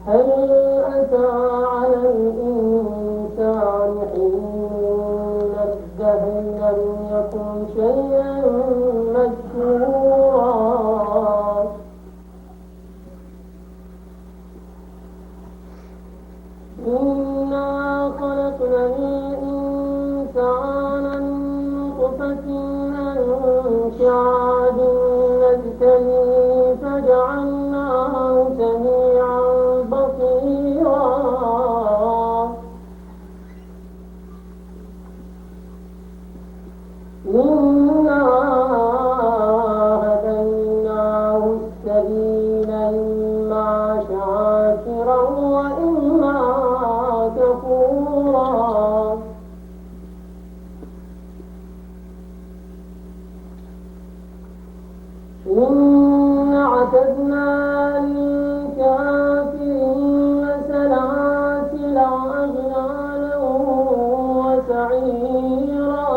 هل أتى على الإنسان حين من الدهر لم يكن شيئا مذكورا إنا خلقنا الإنسان من نطفة أمشاج نبتليه فجعلناه سميعا بصيرا إنا هديناه السبيل إما شاكرا وإما كفورا إن أعتدنا للكافرين سلاسل وأغلالا وسعيرا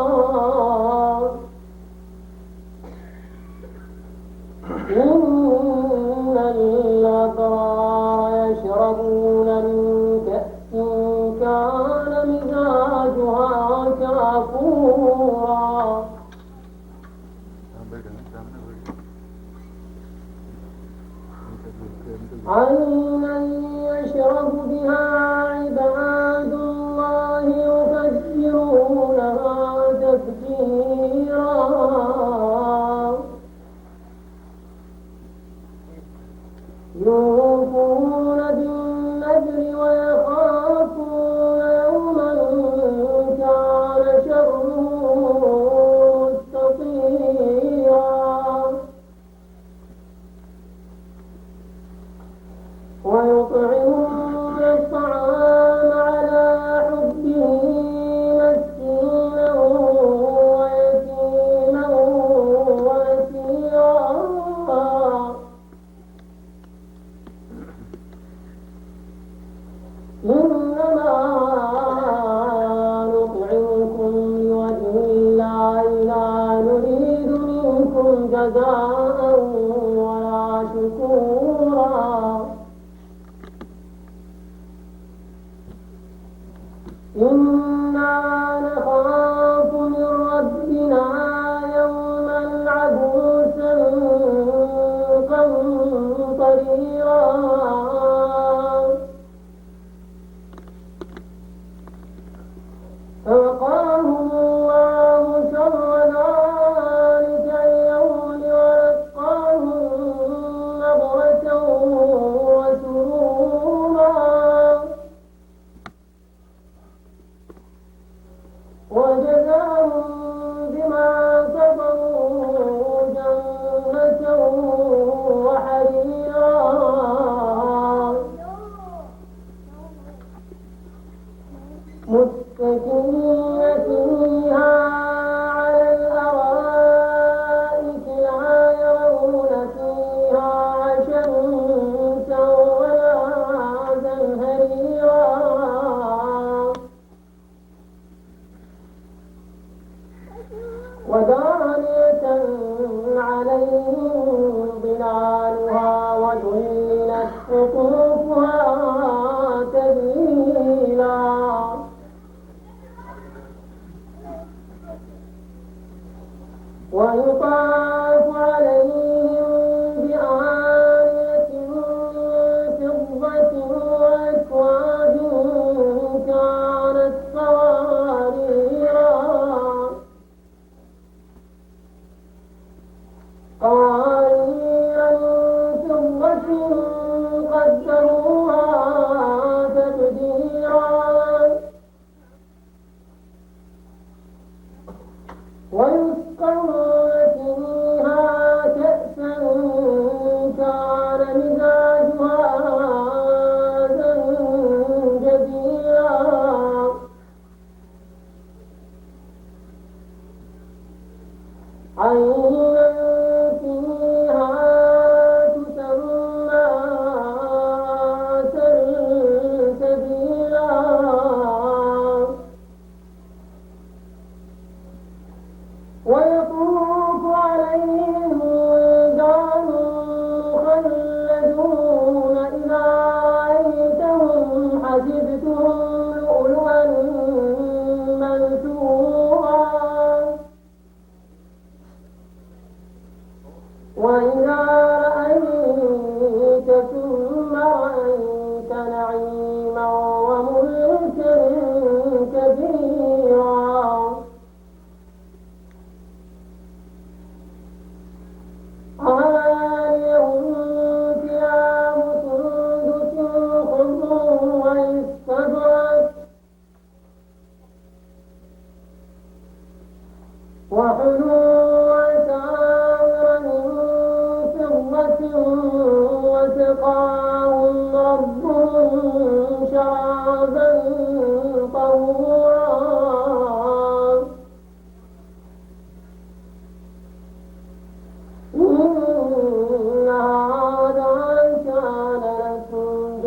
إن الأبرار يشربون من كأس كان مزاجها كافورا عينا يشرب بها عباد الله يفجرونها تفجيرا يوفون بالنذر ويخافون يوما كان شره مستطيرا ويطعمون الطعام على حبه مسكينا ويتيما واسيرا إنما نطعمكم لوجه الله لا نريد منكم جزاء ولا شكورا إنا نخاف من ربنا يوما عبوسا قمطريرا فوقاهم الله شر ذلك اليوم ولقاهم نضرة وسرورا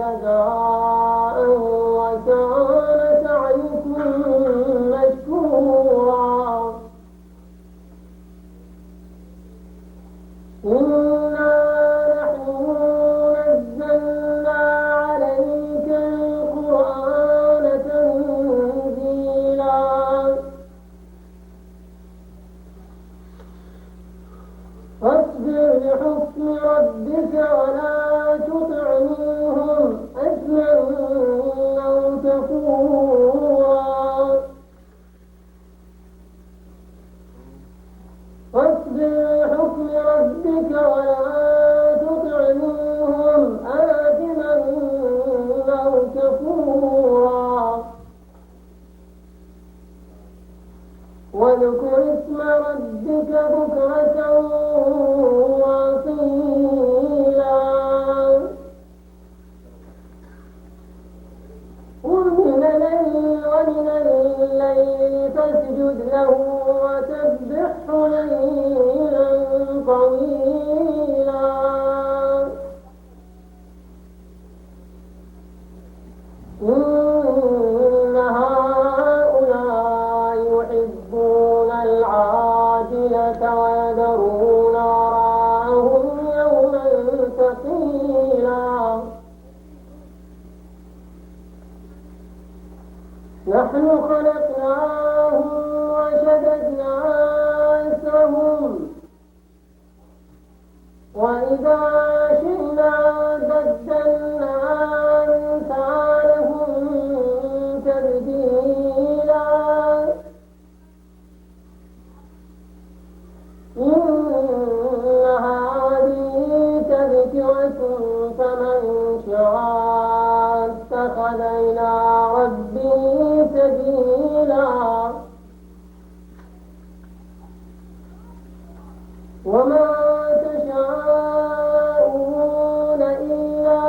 جزاء وكان سعيكم مشكورا إنا نحن نزلنا عليك القرآن تنزيلا فاصبر لحكم ربك ولا تطع منهم أثما أو كفورا فاصبر لحكم ربك ولا تطع منهم آثما أو كفورا واذكر اسم ربك بكرة وأصيلا ومن الليل فاسجد له وسبحه ليلا طويلا إن هؤلاء يحبون العاجلة ويذرون وراءهم يوما ثقيلا نحن خلقناهم وشددنا أسرهم وإذا شئنا بدلنا أمثالهم تبديلا إن هذه تذكرة فمن شاء اتخذ إلى ربه سبيلا وما تشاءون إلا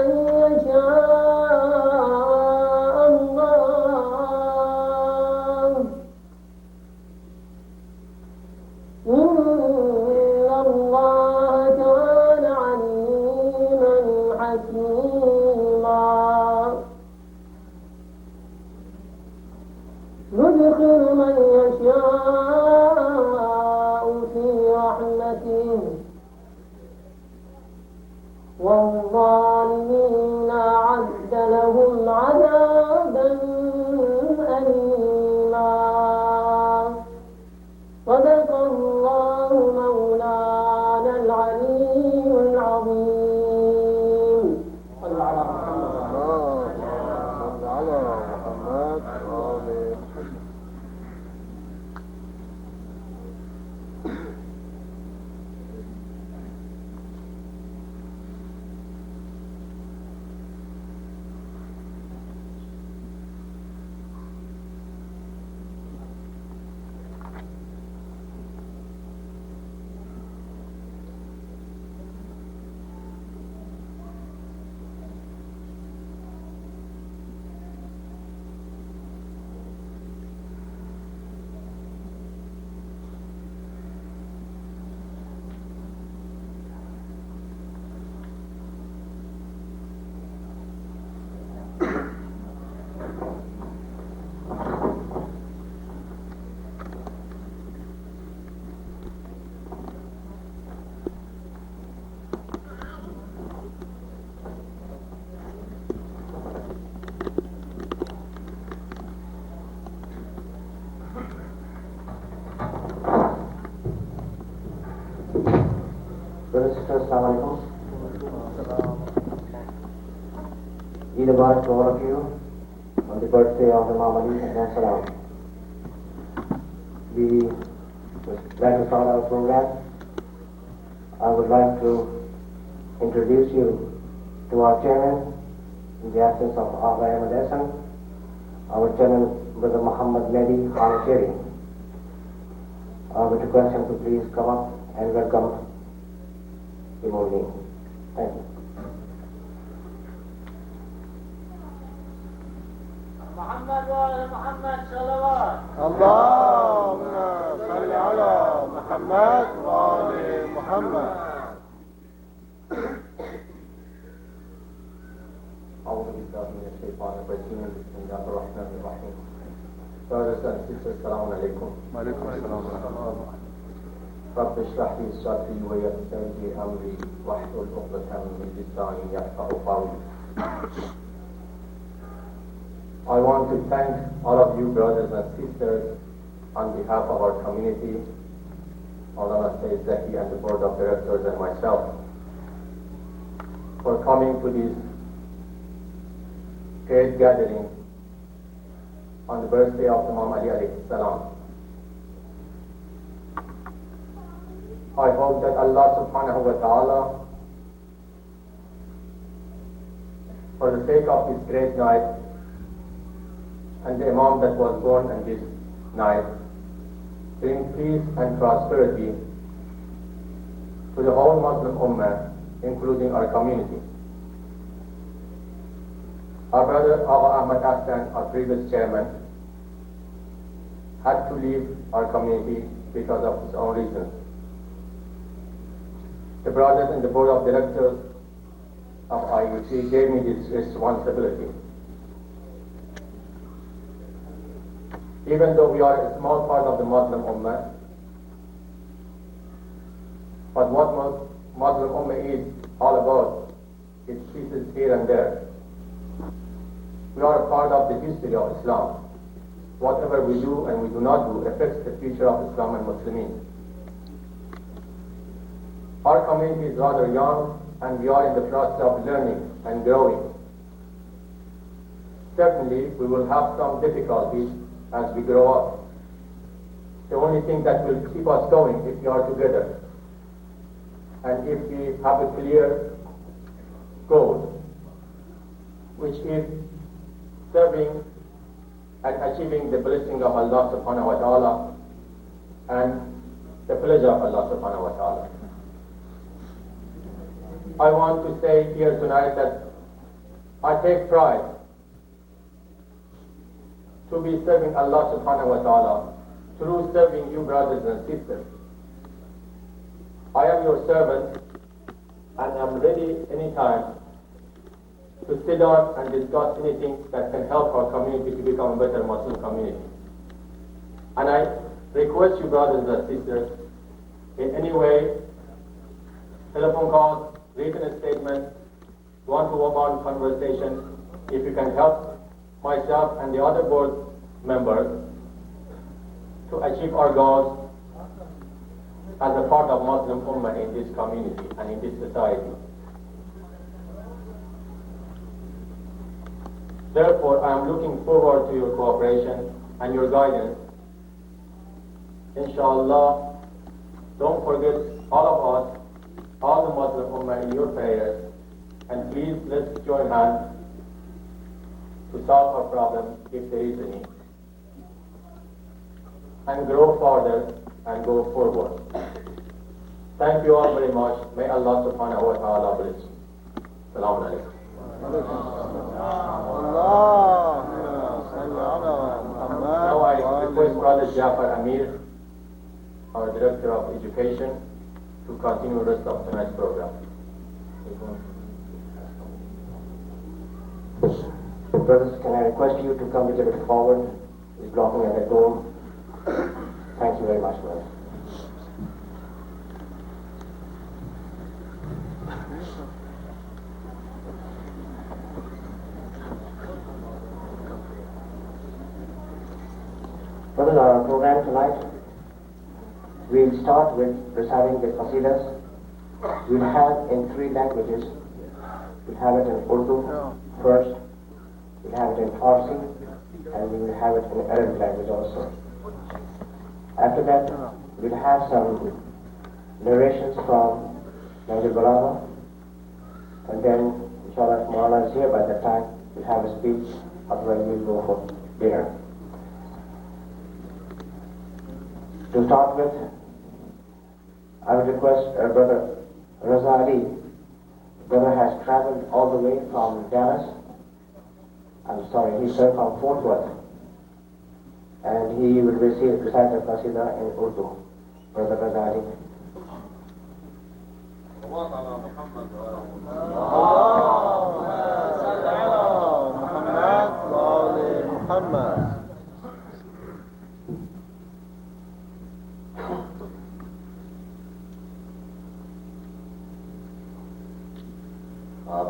أن يشاء الله إن الله كان عليما حكيما يدخل من يشاء في رحمته والظالمين أعد لهم عذابا أليما صدق الله مولانا العلي العظيم صلى على محمد Reciters, Salam. Eid Mubarak to all of you on the birthday of Imam Ali and Salam. We would like to start our program. I would like to introduce you to our chairman in the absence of Ravaispour, our chairman, Brother Muhammad Mehdi Khanchari. I would request him to please come up and welcome the Murhum. Thank you. محمد وعلى محمد صلوات. اللهم صل على محمد وآل محمد. بالله من الشيطان الرجيم بسم الله الرحمن الرحيم. Brothers and sisters, Salam alaikum. وعليكم السلام ورحمة الله. رب اشرح لي صدري ويسر لي أمري واحلل عقدة من لساني يفقهوا قولي. I want to thank all of you brothers and sisters on behalf of our community, Maulana Sayyid Zaidi and the board of directors and myself, for coming to this great gathering on the birthday of Imam Ali alayhi salam. I hope that Allah subhanahu wa ta'ala, for the sake of this great night and the Imam that was born on this night, bring peace and prosperity to the whole Muslim Ummah, including our community. Our brother Abu Ahmad Afghan, our previous chairman, had to leave our community because of his own reasons. The brothers in the board of directors of IEC gave me this responsibility. Even though we are a small part of the Muslim Ummah, but what Muslim Ummah is all about is pieces here and there. We are a part of the history of Islam. Whatever we do and we do not do affects the future of Islam and Muslims. Our community is rather young and we are in the process of learning and growing. Certainly, we will have some difficulties as we grow up. The only thing that will keep us going if we are together and if we have a clear goal, which is serving and achieving the blessing of Allah subhanahu wa ta'ala and the pleasure of Allah subhanahu wa ta'ala. I want to say here tonight that I take pride to be serving Allah subhanahu wa ta'ala through serving you brothers and sisters. I am your servant and I am ready anytime to sit down and discuss anything that can help our community to become a better Muslim community. And I request you brothers and sisters, in any way, telephone calls, written statements, one-to-one conversation, if you can help myself and the other board members to achieve our goals as a part of Muslim Ummah in this community and in this society. Therefore, I am looking forward to your cooperation and your guidance. Inshallah, don't forget all of us, all the Muslim Ummah in your prayers, and please let's join hands to solve our problem if there is any, and grow further and go forward. Thank you all very much. May Allah subhanahu wa ta'ala bless you. Salam alaikum. Now I request Brother Jafar Amir, our Director of Education, to continue the rest of tonight's program. Brothers, can I request you to come a little bit forward? He's blocking at the door. Thank you very much, brother. Brothers, our program tonight, we'll start with reciting the Reciters. We'll have in 3 languages. We'll have it in Urdu first, we'll have it in Farsi, and we will have it in Arabic language also. After that, we'll have some narrations from Naser, and then, inshallah, if Maulana is here by that time, we'll have a speech, otherwise we'll go for dinner. To start with, I would request Brother Raza. Brother has traveled all the way from Dallas. He served from Fort Worth. And he will recite the Qasida in Urdu. Brother Raza. اللهم صل على محمد. آپ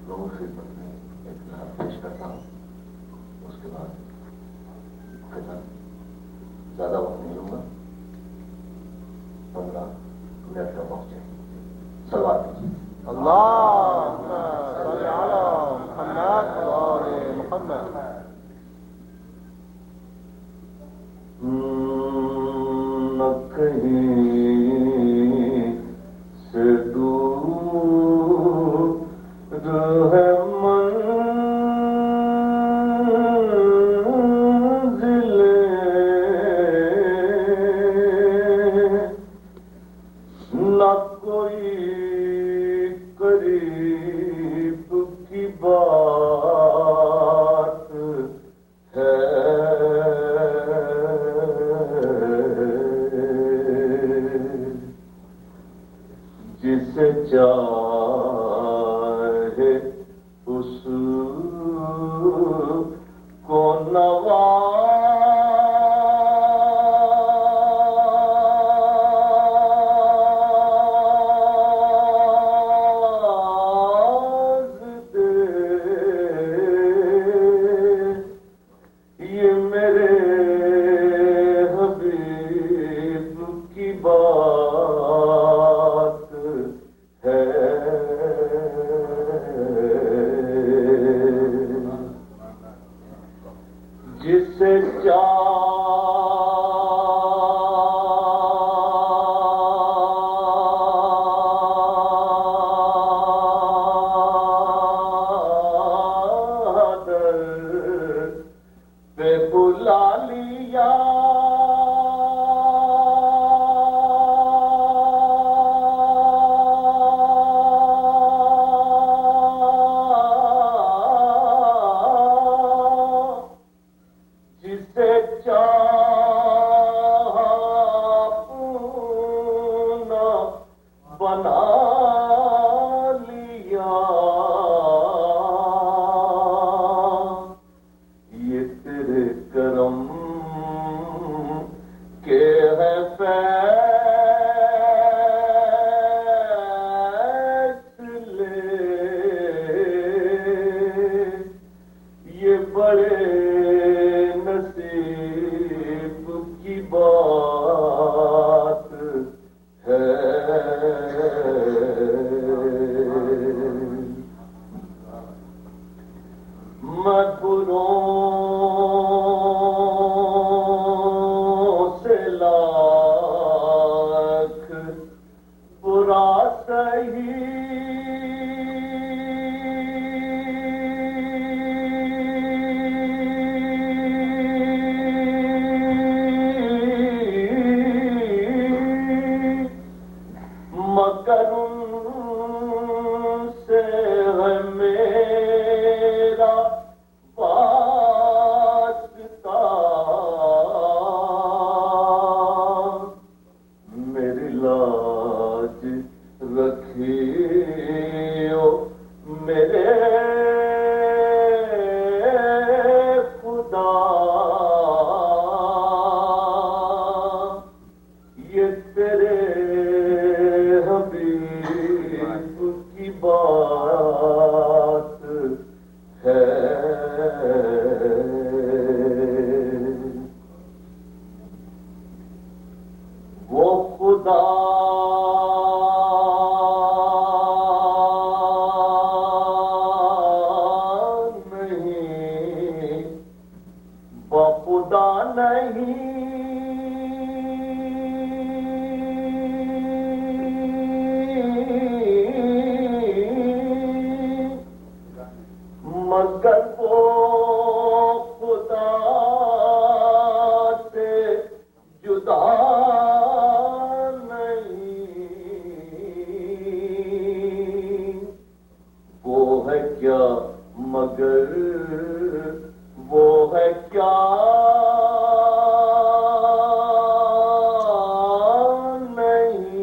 لوگوں کی خدمت میں اطلاع پیش کرتا ہوں. اس کے بعد خدمت زیادہ وقت نہیں لوں گا. 15 منٹ کا وقت چاہیے. سوال کیجیے. اللهم صل على محمد وآل محمد. نہ کہیں سے دور ہے منزل، نہ کوئی قریب کی بات ہے. جسے چاہے اس کو نواز دے. یہ میرے حبیب کی بات ہے. جسے چادر پہ بلا لیا جسے چاہا اپنا بنا لیا. یہ تیرے کرم کے ہے فیصلے. یہ بڑے نصیب کی بات ہے. میں بروں سے لاکھ برا سہی، مگر ان سے ہے میرا واسطہ. میری لاج رکھیو میرے خدا. یہ تیرے حبیب کی بات ہے. وہ خدا نہیں، بخدا نہیں. مگر وہ خدا سے جدا نہیں. وہ ہے کیا مگر وہ ہے کیا نہیں.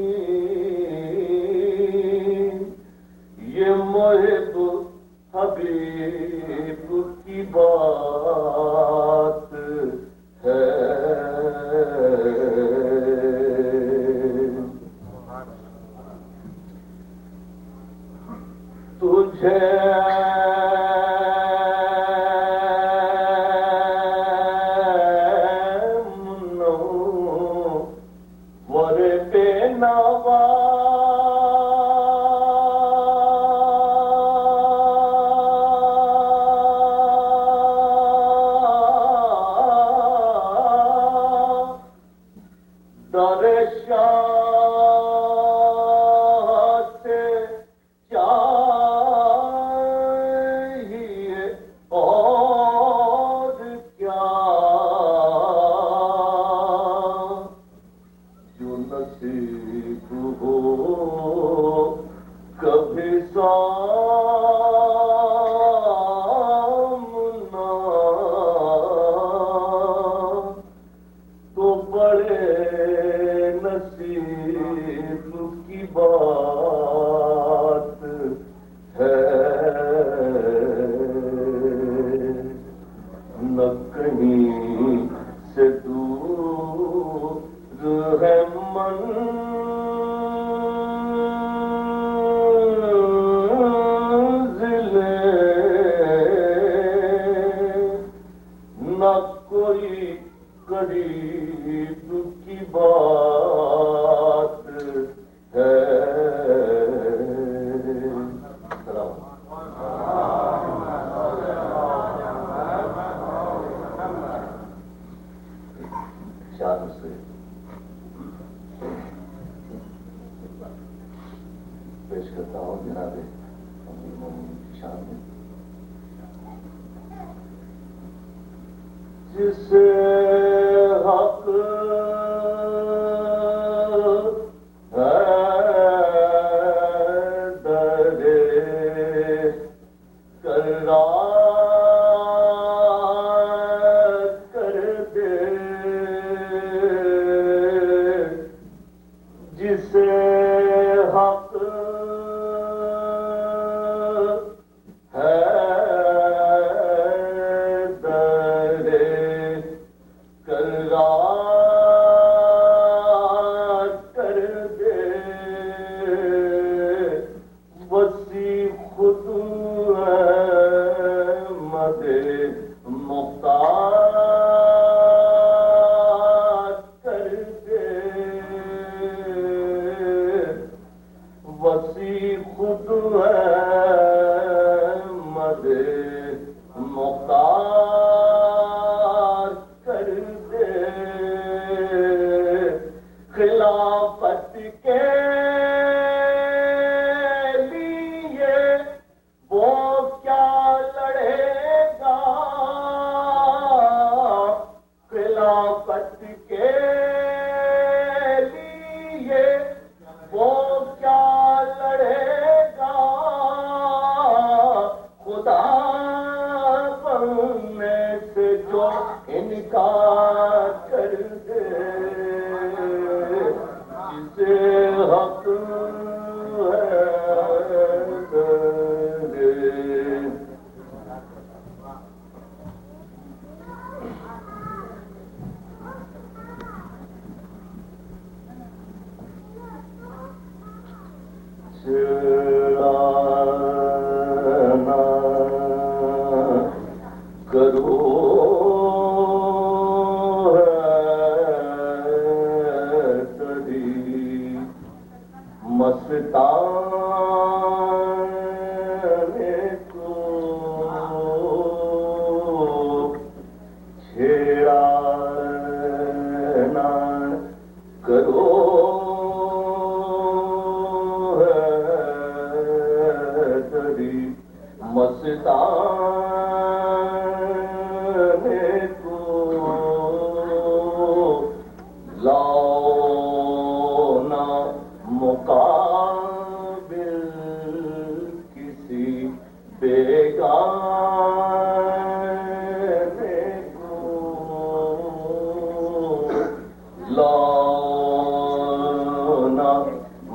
یہ محب حبیب نصیب کی بات ہے تجھے منور بے نوا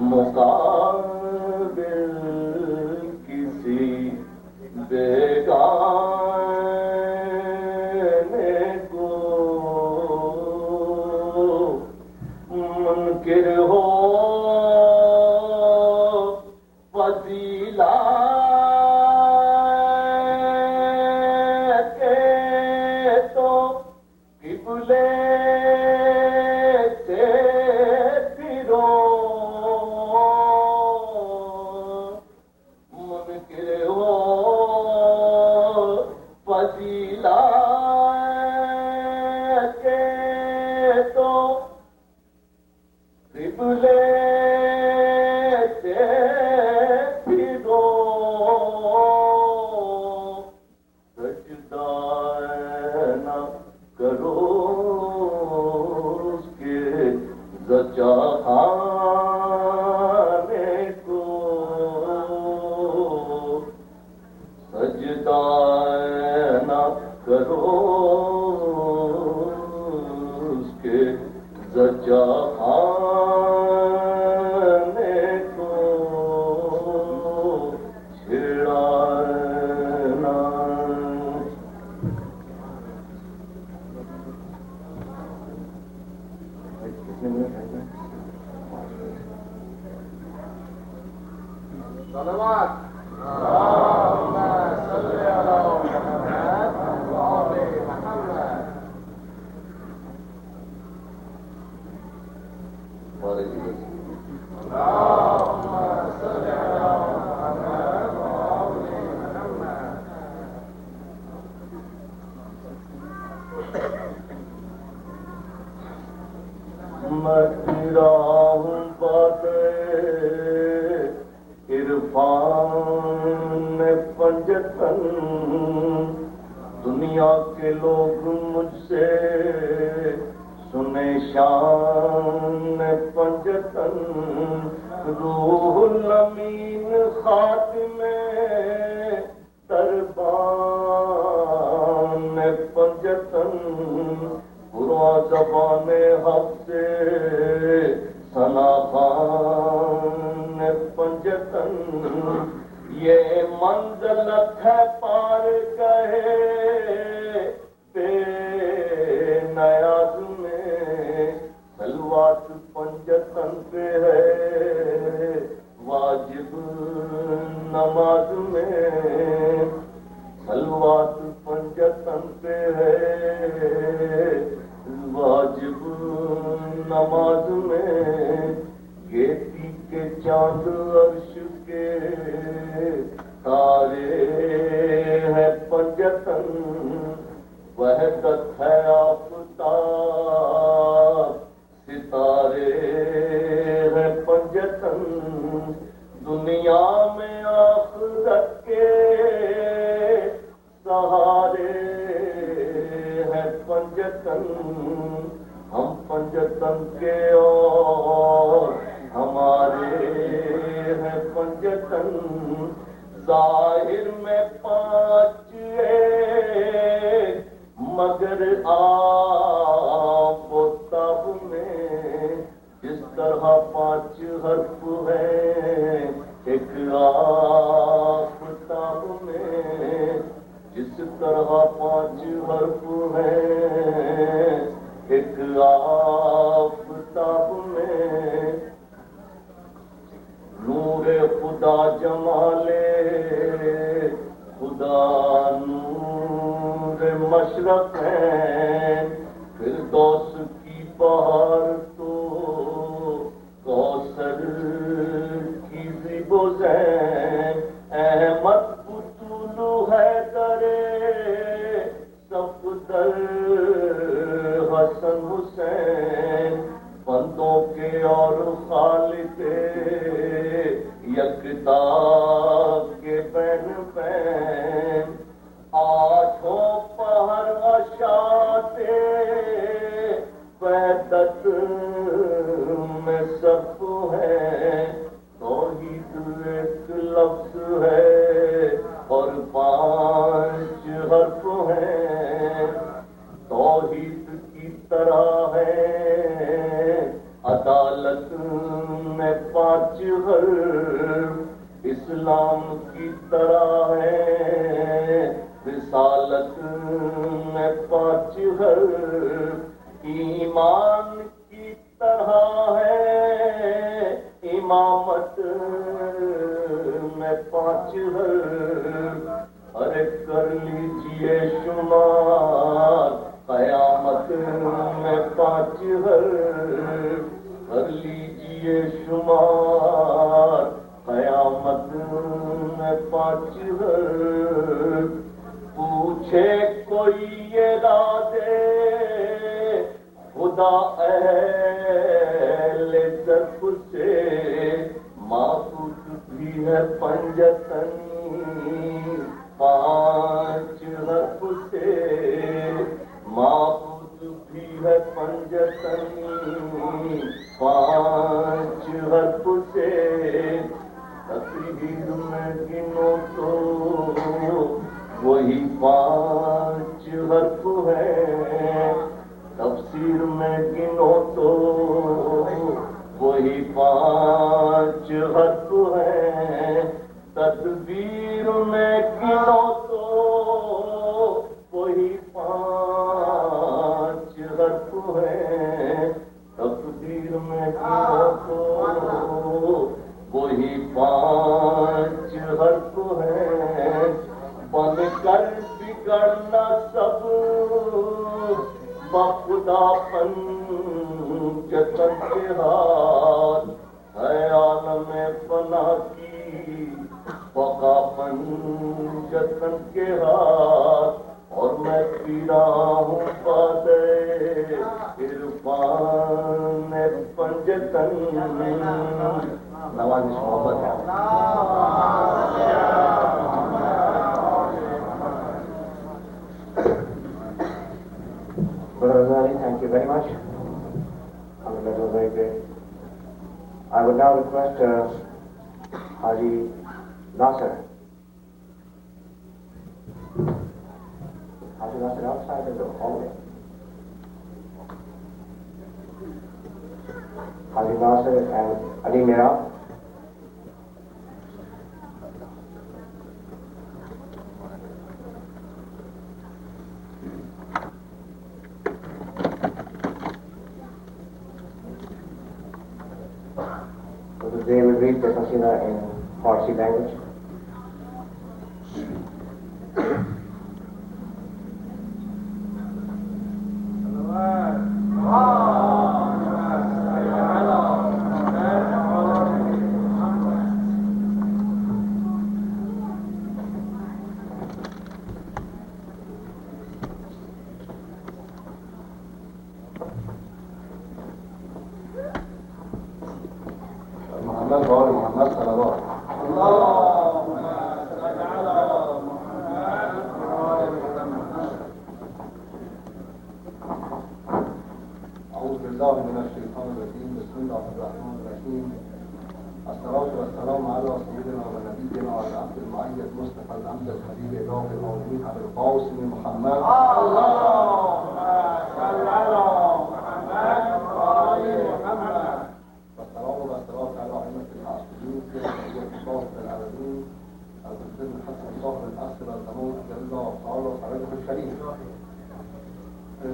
مقابل کسی بے بیگانے کو منکر ہو فضیلت کے تو قبلے سے پھرو منکر ہو فضیلت کے تو قبلے سے پھرو سجدہ نہ کرو اس کے زچا خانے کو سجدہ نہ کرو اس کے زچا خانے کو چھڑانا صلوات اللهم صل على محمد وآل محمد. اللهم صل على محمد وآل محمد. میں تیرا ہوں باتیں عرفان پنجتن دنیا کے لوگ مجھ سے سنے شان پنجتن روح الامین خاتم دربان پنجتن برا زبان حق سے ثنا خان پنجتن یہ منزلت ہے پار گئے بے نیاز میں سلوات پنجتن پہ ہے واجب نماز میں سلوات پنجتن پہ ہے واجب نماز میں گیتی کے چاند عرش کے تارے ہے پنجتن وحدت ہے آفتاب ستارے ہے پنجتن دنیا میں آخرت کے سہارے ہے پنجتن ہم پنجتن کے اور ہمارے ہیں پنجتن ظاہر میں پانچ ایک مگر آپ و تاب میں جس طرح پانچ حرف ہیں ایک آفتاب میں جس طرح پانچ حرف ہیں ایک آفتاب میں نور خدا جمال خدا نور مشرق ہے فردوس کی بہار تو کوثر کی زیب و زین احمد بطول حیدر صفدر حسن حسین بندوں کے اور خالق یکتا کے بین بین آٹھوں پہر وشاتے وحدت میں سب ہے توحید ایک لفظ ہے اور پانچ حرف ہیں توحید کی طرح ہے عدالت میں پانچ حرف اسلام کی طرح ہے دولت میں پانچ ہر ایمان کی طرح ہے امامت میں پانچ ارے کر لیجئے شمار قیامت میں پانچ کر لیجئے شمار قیامت میں پانچ پوچھے کوئی یہ رازے خدا اہل ضرب سے معبود بھی ہے پنجتنی پانچ حرف سے معبود بھی ہے پنجتنی پانچ حرف سے تقریر میں گنو تو وہی پانچ حرف ہے تفسیر میں گنو تو وہی پانچ حرف ہے تدبیر میں گنو تو وہی پانچ حرف ہے تقدیر میں گنو تو وہی پانچ حرف ہے بن کر بگڑنا سب بخدا پن جتن کے ہاتھ ہے عالم فنا کی بقا پن جتن کے ہاتھ اور میں پیرا ہوں بادے عرفان پنجتن نوازش محبت ہے Brother Zaidi, thank you very much. That was very great. I would now request Haji Naser. Haji Naser outside of the hallway. Haji Naser and Ali Mirab. They will read the qasida in Farsi language.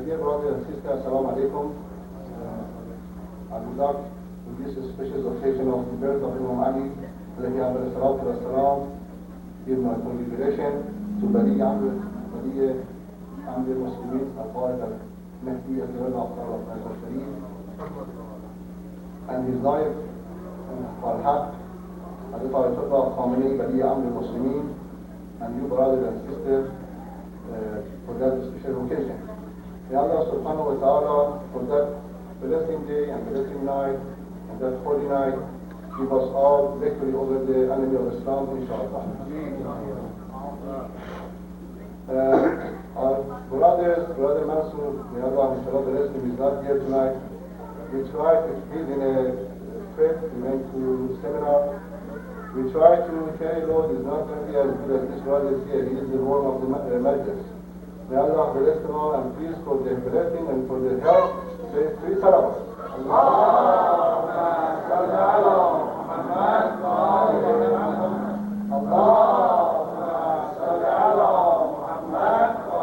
Dear brothers and sisters, Salam alaikum. I would like to this special occasion of the birth of Imam Ali, alayhi salatu wa salam, give my congratulations to Bali Amr Muslimin, al-Haider, Mehdi, al-Khanchari, and his wife, Farhat, Ayatollah Khamenei, Bali Amr Muslimin, and you brothers and sisters for that special occasion. May Allah subhanahu wa ta'ala for that blessing day and blessing night and that holy night give us all victory over the enemy of Islam, inshallah. Our brother Mansur, may Allah inshallah bless him, is not here tonight. We tried to, he's in a trip, we went to seminar. We tried to carry load, he's not going to be as good as this brother is here. He is the one of the majors. May Allah bless them all and please for their blessing and for their help. Say three salawat. Allahumma salli ala Muhammad wa ali Muhammad. Allahumma salli ala Muhammad wa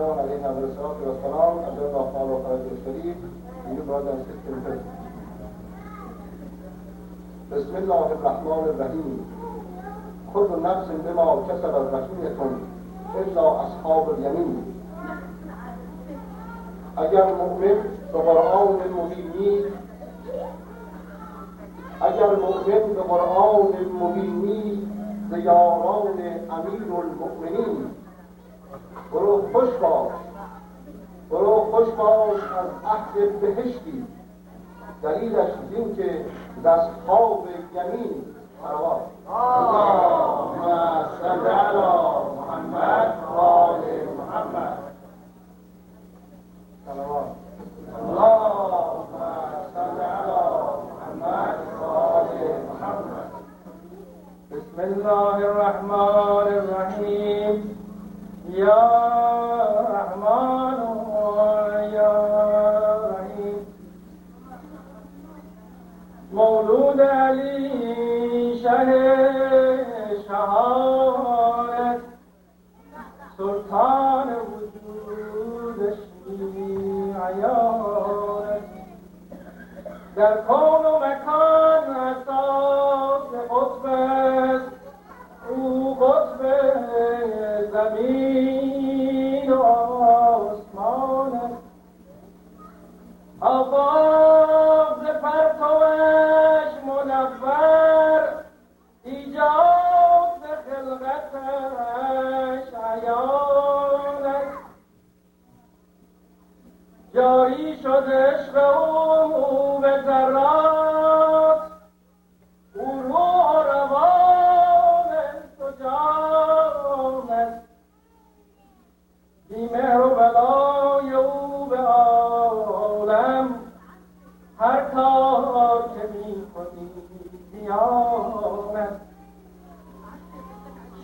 down alayhi salatu wa salam, and then our follow Haider Sharif, you brothers and sisters in Christ. Bismillah ar-Rahman ar-Rahim. كل نفس بما كسبت رهينة إلا أصحاب اليمين. اگر مؤمن به قرآن مبین نیست، اگر مؤمن به قرآن مبین نیست ز یاران امیرالمؤمنین، برو خوش باش، برو خوش باش از عهد بهشتی، دلیلش این که ز اصحاب یمین. صلوات اللهم صل علی محمد و آل محمد. صلوات اللهم صل علی محمد و آل محمد. بسم الله الرحمن الرحیم. یا رحمان یا رحیم. مولود علی شه شهادت، سلطان وجود عیانت، در کون و مکان اساس قطب است، او قطب زمین و آسمان است. آفاق ز پرتوش منور، ایجاد ز خلقتش عیان است. جاری شد عشق او به ذرات، او روح و روان انس و جان است. بی مهر و بلای او به عالم، هر کار که می کنی زیان است.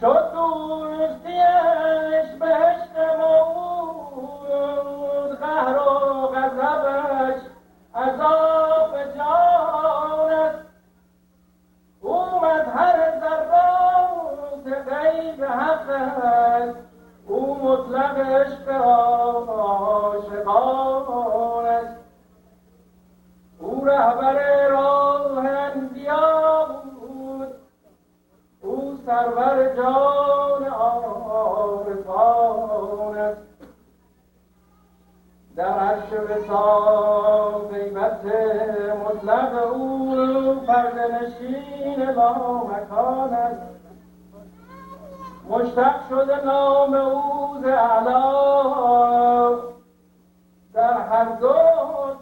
شد دوستیش بهشت موعود، قهر و غضبش عذاب جان است. اومد هر ذرات غیب حق است، او مطلق عشق عاشقان است. او رهبر راه انبیا بود، او سرور جان عارفان است. در عرش وصال غیبت مطلق او، پرده نشین لامکان است. مشتق شده نام او ز اعلی، در هر دو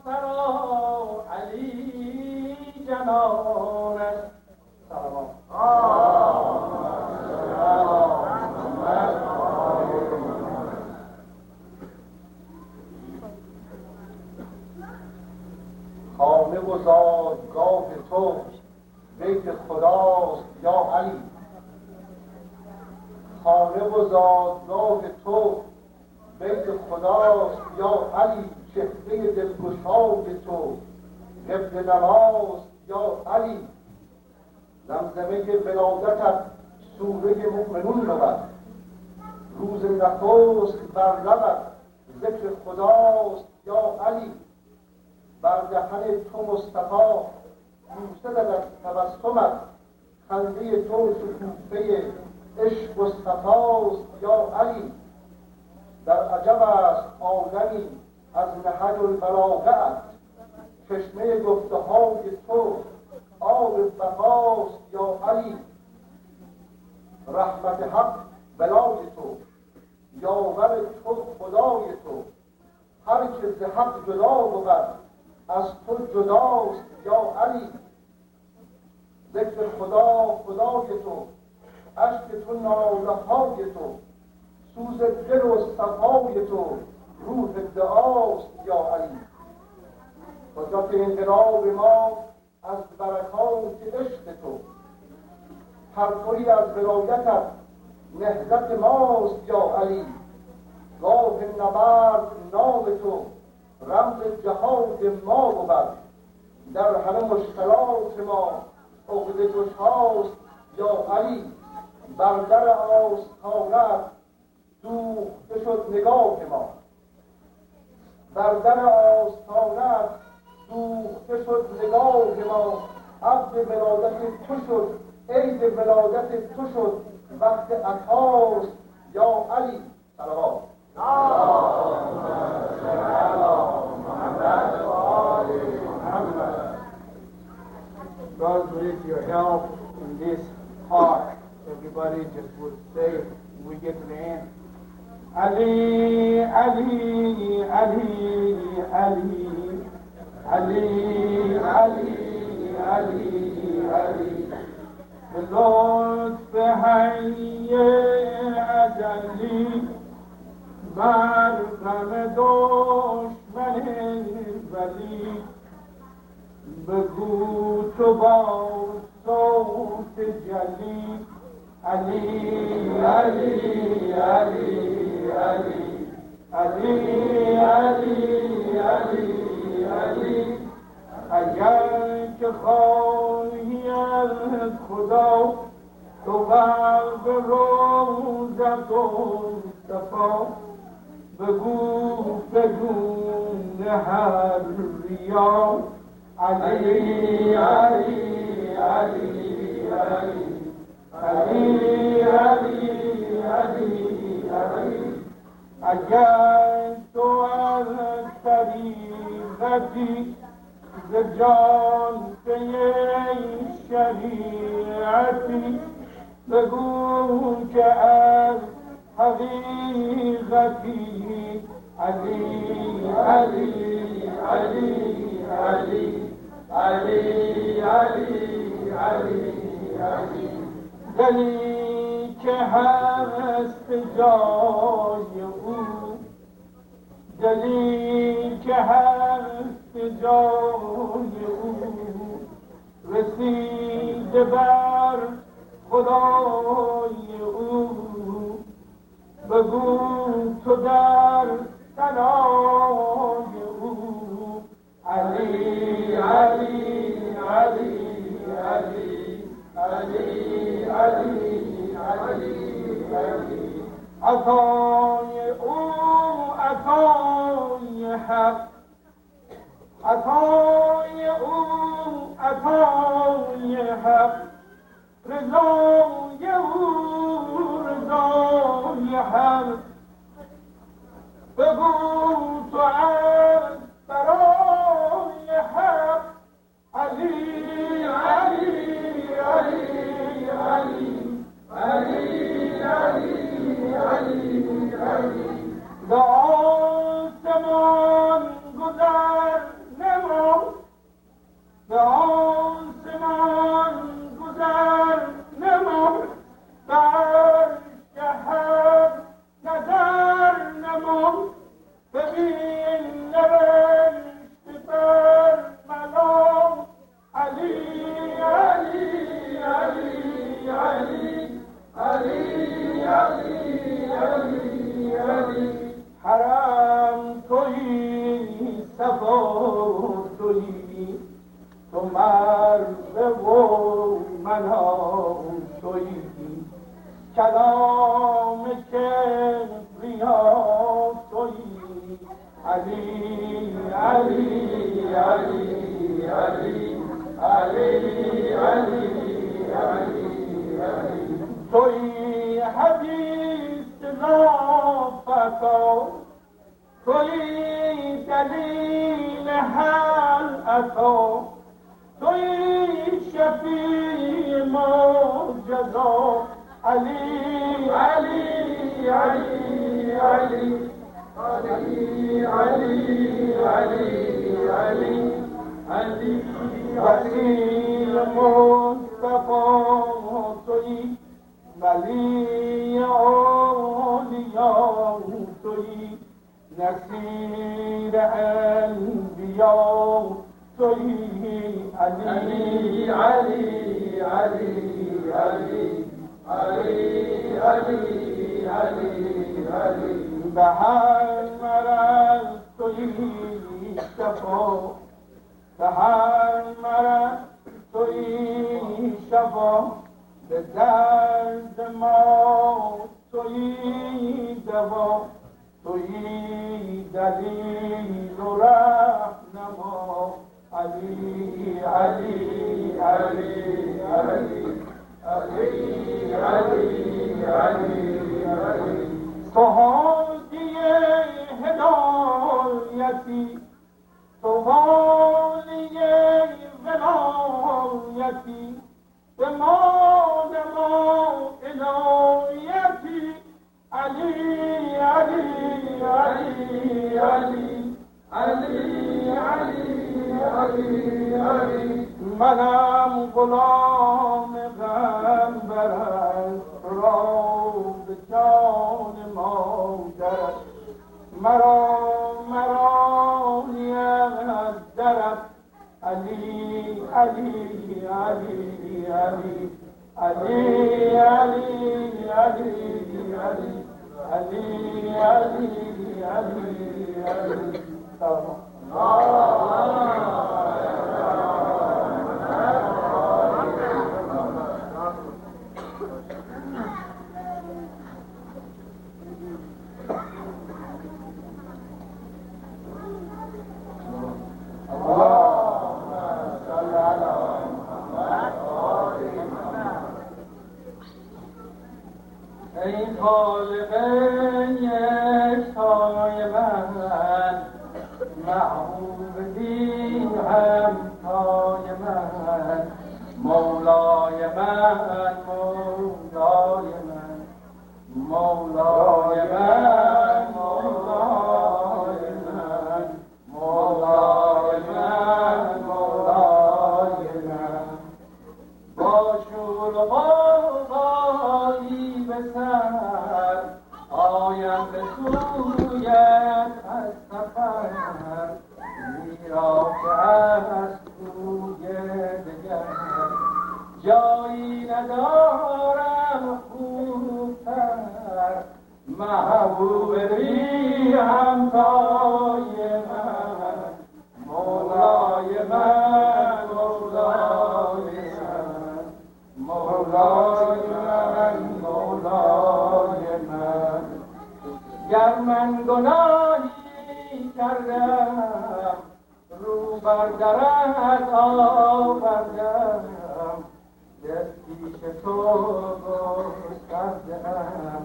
سرا علی جنان است. سلام خانه و زادگاه تو بیت خداست یا علی. خانه و زادگاه تو بیت خداست یا علی. چهره دلگشای تو قبل نماست یا علی. زمزمه ولادتت سوره مؤمنون بود، روز نخست بر لبت ذکر خداست یا علی. بر دهن تو مصطفی بوسه از تبسمت، خنده تو شکوفه عشق و صفاست یا علی. در عجب است عالمی از نهج البلاغت، چشمه گفته های تو آب بقاست یا علی. رحمت حق بلای تو، یاور تو خدای تو، هر که ز حق جدا بود از تو جداست یا علی. ذکر خدا خدای تو، اشک تو ناله های تو، سوز دل و صفای تو روح دعاست یا علی. قدرت انقلاب ما از برکات عشق تو، پرتوی از ولایتت نهضت ماست یا علی. گاه نبرد نام تو رمز جهاد ما بود، در همه مشکلات ما عقده گشاست یا علی. بر در آستانت سوخته شد نگاه ما، بر در آستانت سوخته شد نگاه ما. عبد ولادت تو شد، عید ولادت تو شد، وقت عطاست یا علی صلوات. God bless your help in this talk. Everybody just would say when we get to the end, Ali, Ali, Ali, Ali, Ali, Ali, Ali, Ali. The Lord بحی اجلی بر غم دشمن ولی، بگو تو با صوت جلی علی علی علی علی علی علی علی علی. اگر که خواهی از خدا تو قلب روزت و صفا، بگو بدون هر ریا علی علی علی علی علی علی علی علی. اگر تو از طریقتی ز جان به شریعتی، بگو که از حقیقتی علی علی علی علی علی علی علی علی. دلی که هست جای او، دلی که هست جای او، رسیده بر خدای او، بگو تو در ثنای او علی علی علی علی علی علی علی علی. عطای او عطای حق، عطای او عطای حق، رضای او رضای حق، بگو تو از برای حق علی علی علی علی علی علی علی علی. به آسمان گذر نما، به آسمان گذر نما، بر شهر نظر نما، ببین نوشت بر ملا علی علی علی علی علی علی علی علی. حرم تویی صفا تویی، تو مرد و منام تویی، کلام کبریا تویی علی علی علی علی علی علی علی علی. تویی حدیث رافتا، تویی دلیل حل عطا، تویی شفیع ما جزا علی علی علی علی علی علی علی علی علی. وسیل مصطفی تویی، ولی اولیاء تویی، نصیر انبیا تویی علی علی علی علی علی علی علی علی. به هر مرض تویی شفا، به هر مرض تویی شفا، به درد ما تویی دوا تویی دلیل و رهنما علی علی علی علی علی علی علی علی تو هادی هدایتی تو والی ولایتی به ما عنایتی علی علی علی علی علی علی علی علی منم غلام غمبرت را به جان مادرت مرا نیت درت علی علی علی علی علی علی علی علی علی علی علی علی ای خالق یکتای من محبوب بی همتای من مولای من مولای من مولای من مولای من مولای من مولای من با شور و غوغایی به سر آیم به سویت از سفر زیرا که از سوی دگر جایی ندارم خوبتر محبوب بی همتای من مولای من مولای من مولای من مولای من گر من گناهی کردم رو بر درت آوردم پیش تو گستردم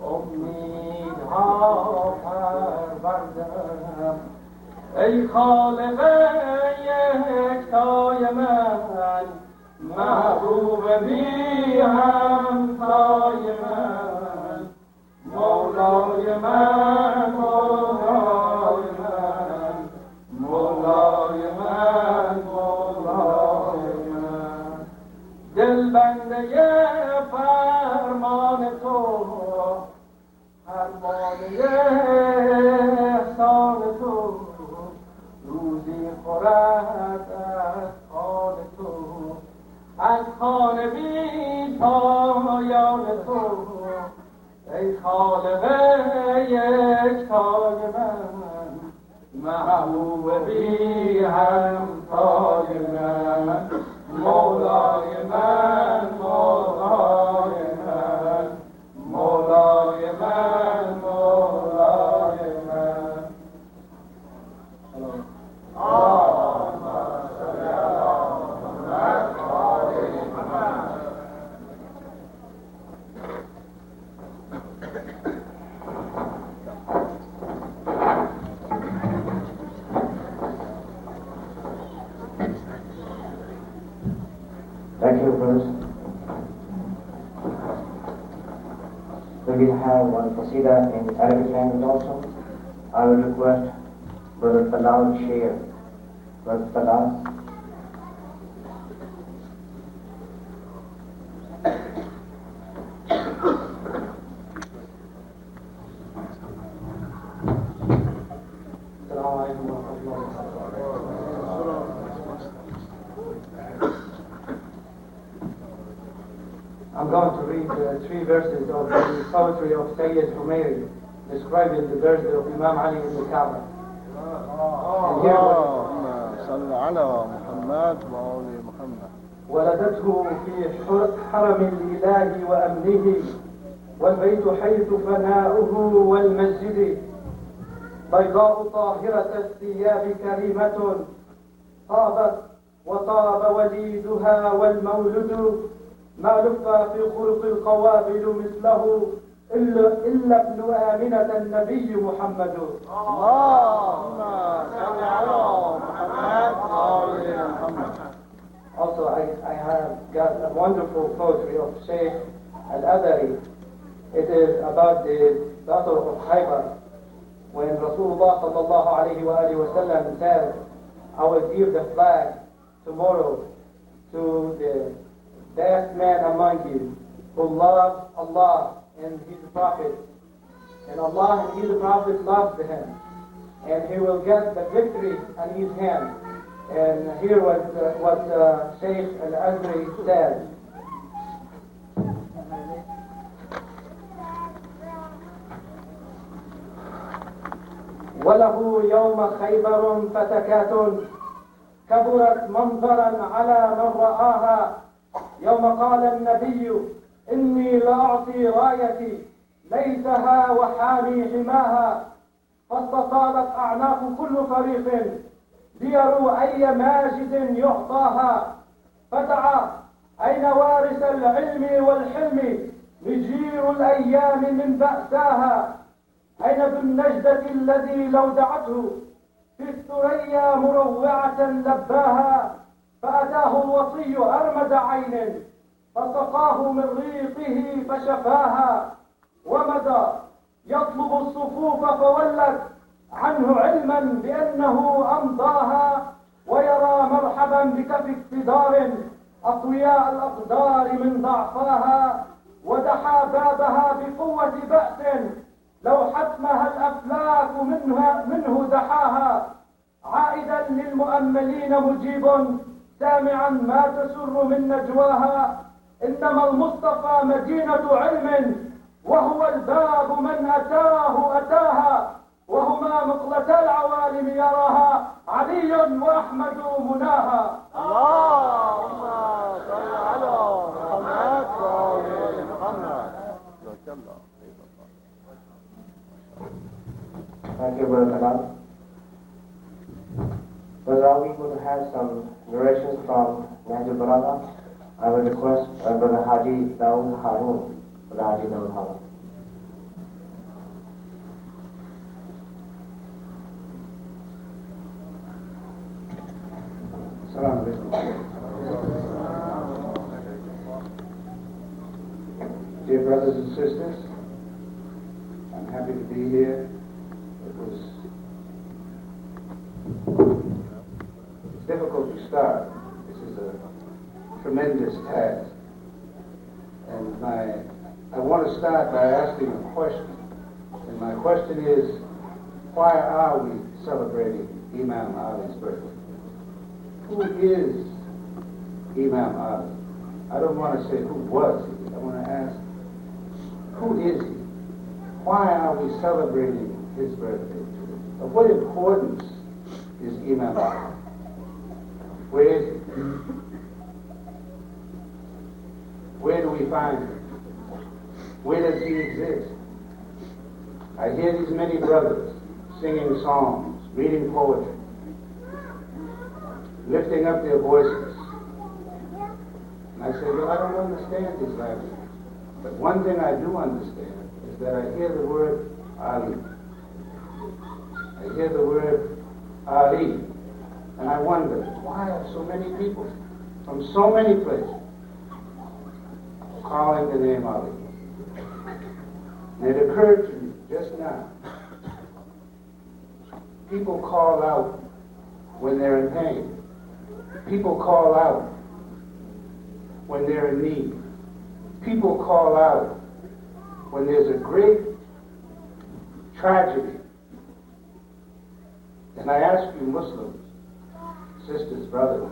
امیدها پروردم ای خالق یکتای من محبوب بی همتای من مولای من مولای من مولای من مولای من دل بنده فرمان تو فرمان احسان تو روزی خورد از خوان تو از خوان بی پایان تو ای خالق یکتای من محبوب بی همتای من مولای من مولای من مولای من مولای من اللهم صل علی محمد و آل محمد. Thank you, brothers. We will have one qasida in Arabic language also. I will request Brother Salam to share. Brother Salam. I'm going to read 3 verses of the poetry of Sayyid Humayri, describing the verse of Imam Ali in the Kaaba. اللهم صل على محمد وآل محمد. ولدته في حرم الإله وأمنه والبيت حيث فناؤه والمسجد بيضاء طاهرة الثياب كريمة طابت وطاب وليدها والمولد ما لف في خلق القوابل مثله إلا ابن آمنة النبي محمد. اللهم صل على محمد. Also, I have got a wonderful poetry of Sheikh Al-Adari. It is about the daughter of Haider. When Rasulullah sallallahu alayhi wa sallam said, I will give the flag tomorrow to the best man among you who loves Allah and His Prophet. And Allah and His Prophet loves him. And he will get the victory on his hand. And here what Sheikh Al-Azri says. وله يوم خيبر فتكات كبرت منظرا على من رآها يوم قال النبي إني لأعطي رايتي ليتها وحامي حماها فاستطالت أعناق كل فريق ليروا أي ماجد يعطاها فدعا أين وارث العلم والحلم مجير الأيام من بأساها أين ذو النجدة الذي لو دعته في الثريا مروعة لباها فأتاه الوصي أرمد عين فسقاه من ريقه فشفاها ومدى يطلب الصفوف فولت عنه علما بأنه أمضاها ويرى مرحبا بكف اقتدار أقوياء الأقدار من ضعفاها ودحى بابها بقوة بأس لو حتمها الأفلاك منه دحاها عائدا للمؤملين مجيب سامعا ما تسر من نجواها إنما المصطفى مدينة علم وهو الباب من أتاه أتاها وهما مقلتا العوالم يراها علي وأحمد مناها. اللهم صل على محمد. Thank you, Brother Salam. Brother, we would have some narrations from Naser Brother. I would request Brother Haji Dawood Haroon. Brother Haji Dawood Haroon. Salam alaikum. Dear brothers and sisters, I'm happy to be here. It's difficult to start. This is a tremendous task. And I want to start by asking a question. And my question is, why are we celebrating Imam Ali's birthday? Who is Imam Ali? I don't want to say who was he. I want to ask, who is he? Why are we celebrating his birthday today? Of what importance is Imam Ali? Where is he? Where do we find him? Where does he exist? I hear these many brothers singing songs, reading poetry, lifting up their voices. And I say, well, I don't understand these languages. But one thing I do understand is that I hear the word Ali. I hear the word Ali. And I wonder, why are so many people from so many places calling the name Ali? And it occurred to me just now. People call out when they're in pain. People call out when they're in need. People call out when there's a great tragedy. And I ask you Muslims, sisters, brothers,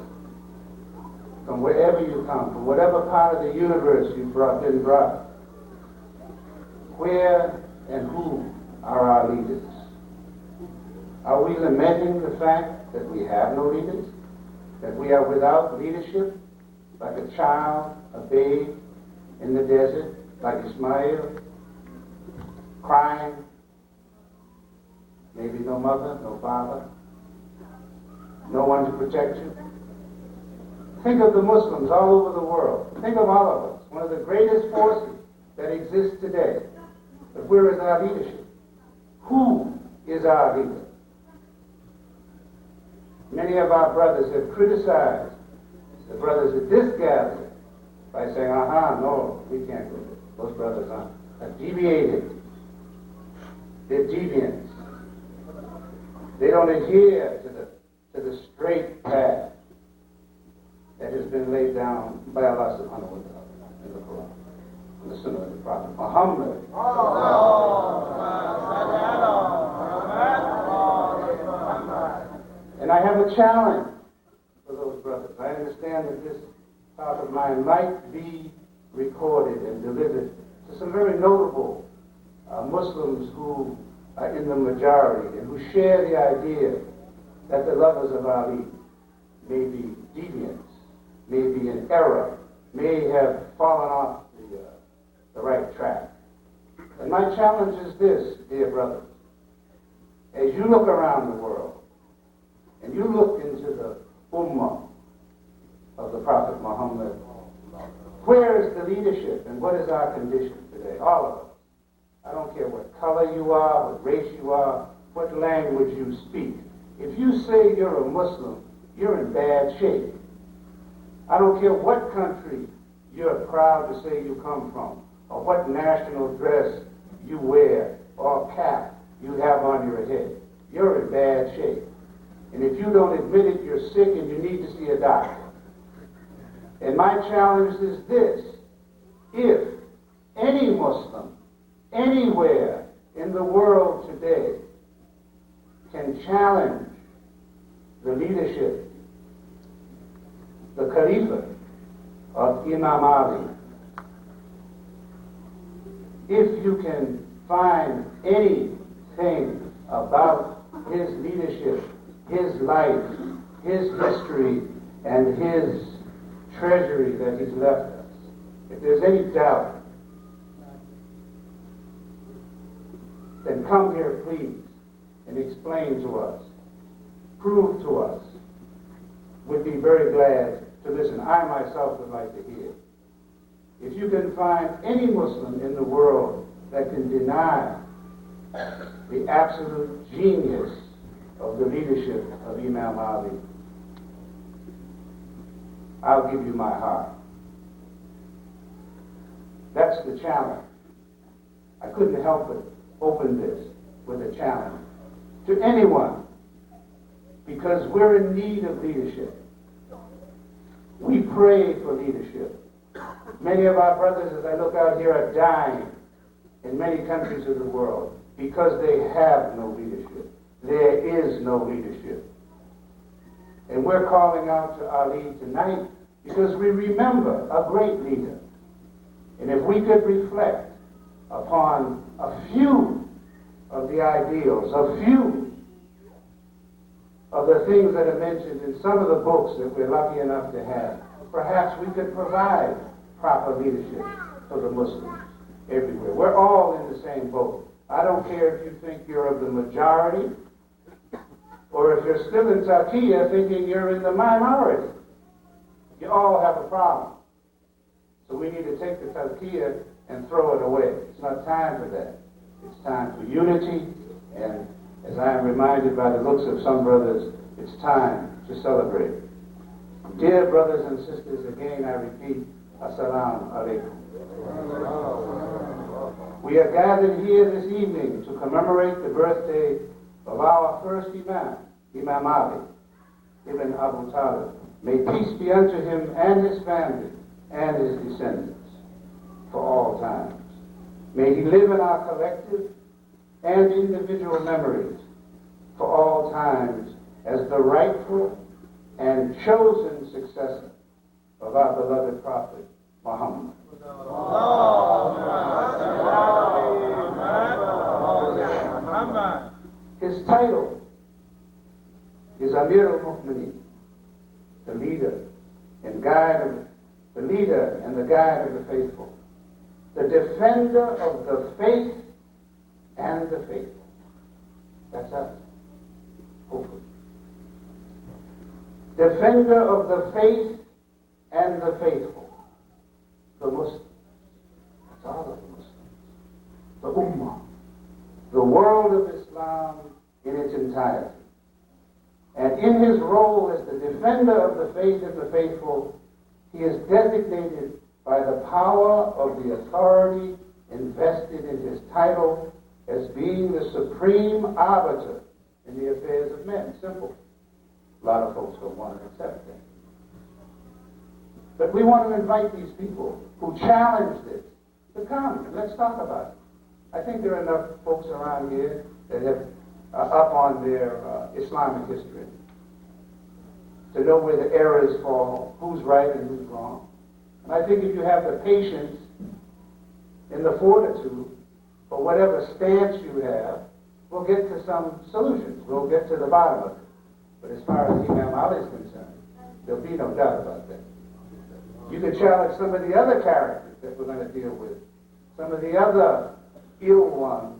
from wherever you come, from whatever part of the universe you've been brought, where and who are our leaders? Are we lamenting the fact that we have no leaders? That we are without leadership, like a child, a babe in the desert, like Ismail crying, maybe no mother, no father, no one to protect you. Think of the Muslims all over the world. Think of all of us. One of the greatest forces that exists today. But where is our leadership? Who is our leader? Many of our brothers have criticized the brothers at this gathering by saying, no, we can't do it. Those brothers are deviated. They're deviants. They don't adhere to the straight path that has been laid down by Allah subhanahu wa ta'ala in the Quran, in the Sunnah of the Prophet Muhammad. And I have a challenge for those brothers. I understand that this talk of mine might be recorded and delivered to some very notable Muslims who are in the majority and who share the idea that the lovers of Ali may be deviants, may be in error, may have fallen off the right track. And my challenge is this, dear brothers. As you look around the world, and you look into the ummah of the Prophet Muhammad, where is the leadership and what is our condition today? All of us. I don't care what color you are, what race you are, what language you speak. If you say you're a Muslim, you're in bad shape. I don't care what country you're proud to say you come from, or what national dress you wear, or cap you have on your head. You're in bad shape. And if you don't admit it, you're sick and you need to see a doctor. And my challenge is this. If any Muslim, anywhere in the world today, can challenge the leadership, the Khalifa of Imam Ali, if you can find anything about his leadership, his life, his history, and his treasury that he's left us, if there's any doubt, then come here, please, and explain to us, prove to us. We'd be very glad to listen. I myself would like to hear. If you can find any Muslim in the world that can deny the absolute genius of the leadership of Imam Ali, I'll give you my heart. That's the challenge. I couldn't help but open this with a challenge to anyone, because we're in need of leadership. We pray for leadership. Many of our brothers, as I look out here, are dying in many countries of the world because they have no leadership. There is no leadership. And we're calling out to Ali tonight because we remember a great leader. And if we could reflect upon a few of the ideals, a few of the things that are mentioned in some of the books that we're lucky enough to have, perhaps we could provide proper leadership for the Muslims everywhere. We're all in the same boat. I don't care if you think you're of the majority, or if you're still in Turkey thinking you're in the minority. You all have a problem. So we need to take the Turkey and throw it away. It's not time for that. It's time for unity, and as I am reminded by the looks of some brothers, it's time to celebrate. Dear brothers and sisters, again I repeat, Assalamu alaikum. We are gathered here this evening to commemorate the birthday of our first Imam, Imam Ali, Ibn Abu Talib. May peace be unto him and his family and his descendants for all times. May he live in our collective and individual memories for all times as the rightful and chosen successor of our beloved Prophet Muhammad. His title is Amir al-Mu'mineen, the leader and the guide of the faithful, the defender of the faith and the faithful. That's us, hopefully. Defender of the faith and the faithful, the Muslims. That's all of the Muslims. The Ummah, the world of Islam in its entirety. And in his role as the defender of the faith and the faithful, he is designated by the power of the authority invested in his title as being the supreme arbiter in the affairs of men. Simple. A lot of folks don't want to accept that. But we want to invite these people who challenge this to come and let's talk about it. I think there are enough folks around here that have up on their Islamic history to know where the errors fall, who's right and who's wrong. And I think if you have the patience and the fortitude for whatever stance you have, we'll get to some solutions. We'll get to the bottom of it. But as far as Imam Ali is concerned, there'll be no doubt about that. You can challenge some of the other characters that we're going to deal with, some of the other ill ones,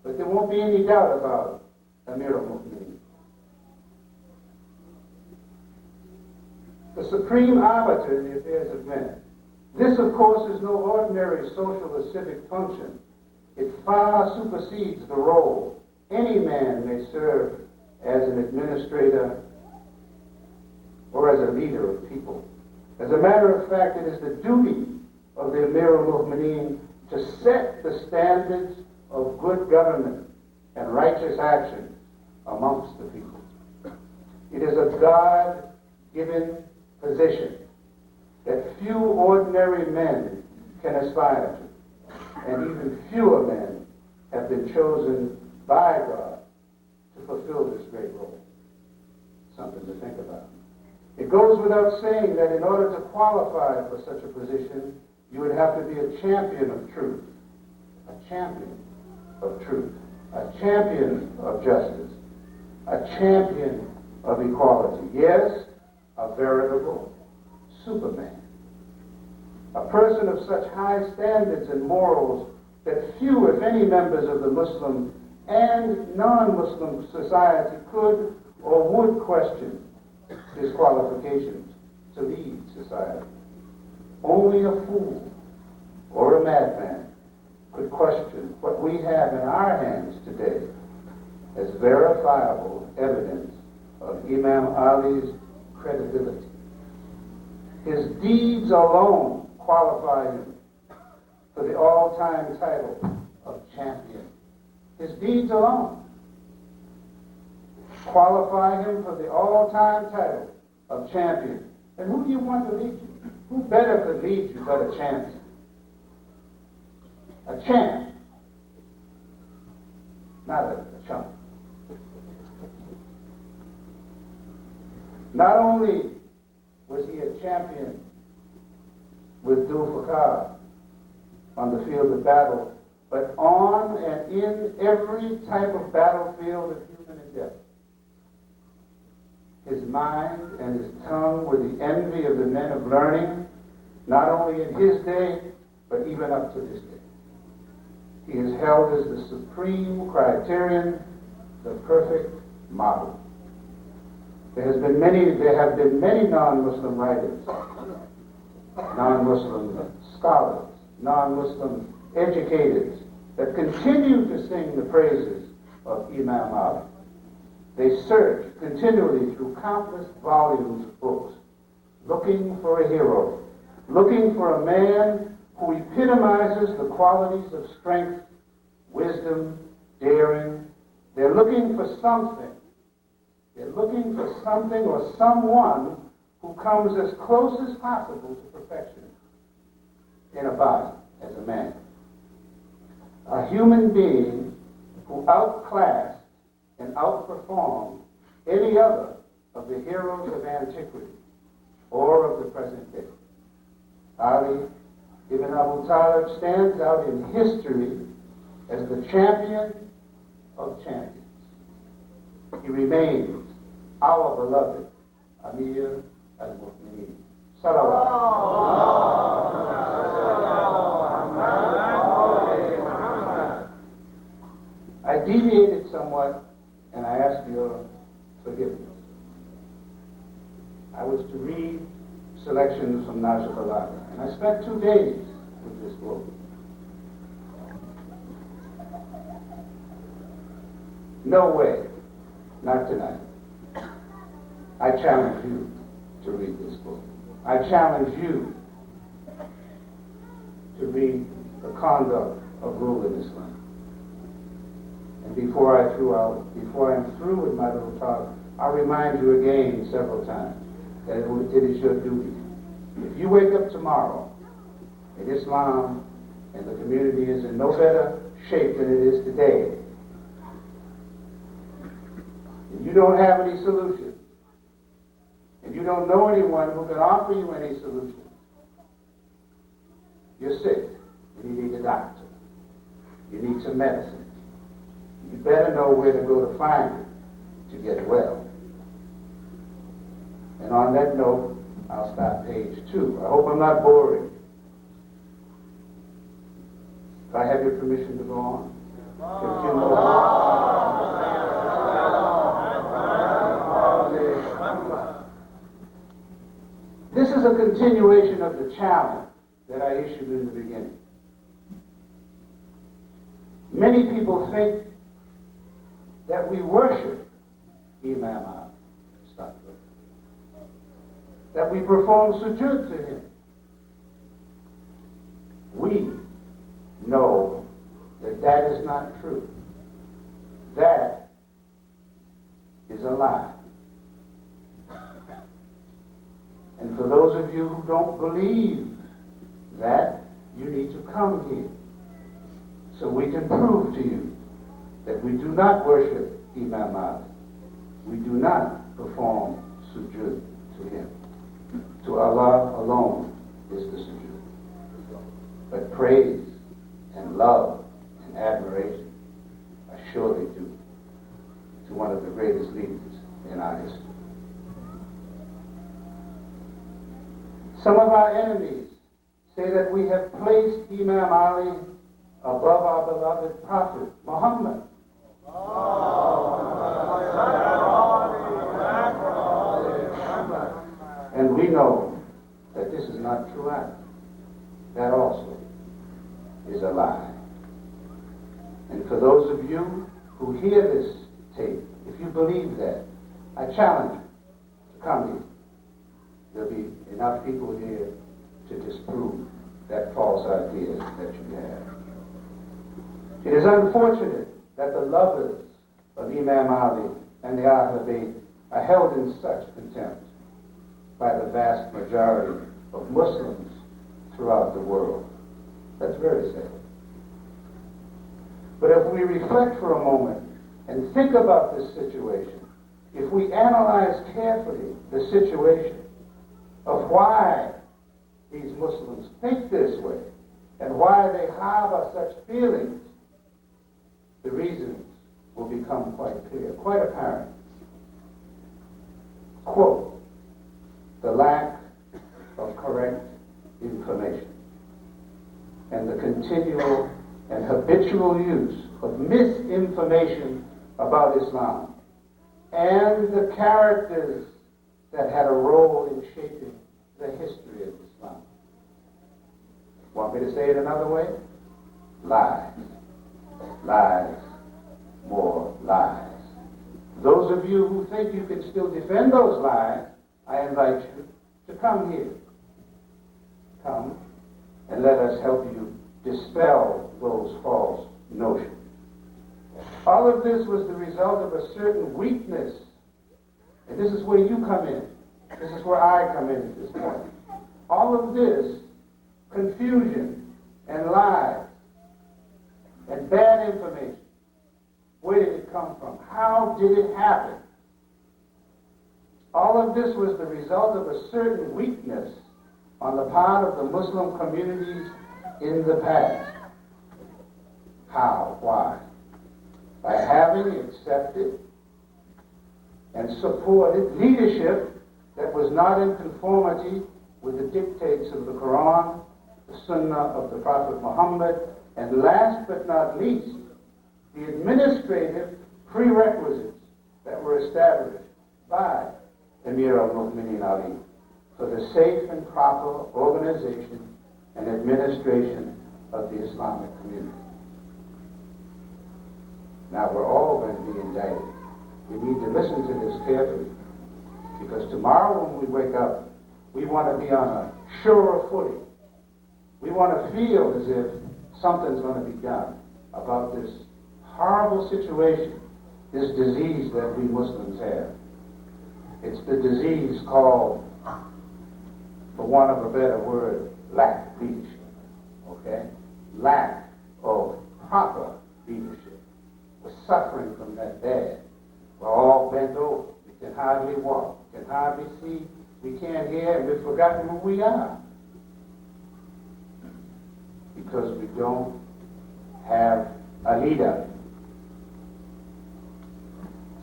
but there won't be any doubt about Amir al-Mu'mineen. The supreme arbiter in the affairs of men. This, of course, is no ordinary social or civic function. It far supersedes the role any man may serve as an administrator or as a leader of people. As a matter of fact, it is the duty of the Amir al-Mu'mineen to set the standards of good government and righteous action amongst the people. It is a God-given position that few ordinary men can aspire to, and even fewer men have been chosen by God to fulfill this great role. Something to think about. It goes without saying that in order to qualify for such a position, you would have to be a champion of truth, a champion of truth, a champion of justice, a champion of equality. Yes, a veritable Superman. A person of such high standards and morals that few, if any, members of the Muslim and non-Muslim society could or would question his qualifications to lead society. Only a fool or a madman could question what we have in our hands today as verifiable evidence of Imam Ali's credibility. His deeds alone qualify him for the all-time title of champion. His deeds alone qualify him for the all-time title of champion. And who do you want to lead you? Who better could lead you but a champion? A champ, not a chump. Not only was he a champion with Dhul Fakar on the field of battle, but on and in every type of battlefield of human endeavor. His mind and his tongue were the envy of the men of learning, not only in his day, but even up to this day. He is held as the supreme criterion, the perfect model. There have been many non-Muslim writers, non-Muslim scholars, non-Muslim educators that continue to sing the praises of Imam Ali. They search continually through countless volumes of books, looking for a hero, looking for a man who epitomizes the qualities of strength, wisdom, daring. They're looking for something. They're looking for something or someone who comes as close as possible to perfection in a body, as a man. A human being who outclassed and outperformed any other of the heroes of antiquity or of the present day. Ali ibn Abu Talib stands out in history as the champion of champions. He remains our beloved Amir al-Mu'mineen. Salawat. deviated somewhat, and I ask your forgiveness. I was to read selections from Naser, and I spent 2 days with this book. No way, not tonight. I challenge you to read this book. I challenge you to read the conduct of rule in Islam. And before I am through with my little talk, I'll remind you again several times that it is your duty. If you wake up tomorrow and Islam and the community is in no better shape than it is today, and you don't have any solution, and you don't know anyone who can offer you any solution, you're sick and you need a doctor. You need some medicine. You better know where to go to find it to get well. And on that note, I'll start page 2. I hope I'm not boring. Do I have your permission to go on? This is a continuation of the challenge that I issued in the beginning. Many people think that we worship Imam Ali, that we perform sujood to him. We know that that is not true. That is a lie. And for those of you who don't believe that, you need to come here so we can prove to you that we do not worship Imam Ali. We do not perform sujood to him. To Allah alone is the sujood. But praise and love and admiration are surely due to one of the greatest leaders in our history. Some of our enemies say that we have placed Imam Ali above our beloved Prophet Muhammad. And we know that this is not true either. That also is a lie. And for those of you who hear this tape, if you believe that, I challenge you to come here. There'll be enough people here to disprove that false idea that you have. It is unfortunate that the lovers of Imam Ali and the Ahl Bayt are held in such contempt by the vast majority of Muslims throughout the world. That's very sad. But if we reflect for a moment and think about this situation, if we analyze carefully the situation of why these Muslims think this way and why they harbor such feelings, the reasons will become quite clear, quite apparent. Quote, the lack of correct information and the continual and habitual use of misinformation about Islam and the characters that had a role in shaping the history of Islam. Want me to say it another way? Lies. Lies. More lies. Those of you who think you can still defend those lies, I invite you to come here. Come and let us help you dispel those false notions. All of this was the result of a certain weakness. And this is where you come in. This is where I come in at this point. All of this confusion and lies and bad information, where did it come from? How did it happen? All of this was the result of a certain weakness on the part of the Muslim communities in the past. How? Why? By having accepted and supported leadership that was not in conformity with the dictates of the Quran, the Sunnah of the Prophet Muhammad, and last but not least, the administrative prerequisites that were established by Emir al-Mu'minin Ali for the safe and proper organization and administration of the Islamic community. Now we're all going to be indicted. We need to listen to this carefully, because tomorrow when we wake up, we want to be on a surer footing. We want to feel as if something's going to be done about this horrible situation, this disease that we Muslims have. It's the disease called, for want of a better word, lack of leadership. Okay? Lack of proper leadership. We're suffering from that bad. We're all bent over. We can hardly walk. We can hardly see. We can't hear, and we've forgotten who we are. Because we don't have a leader.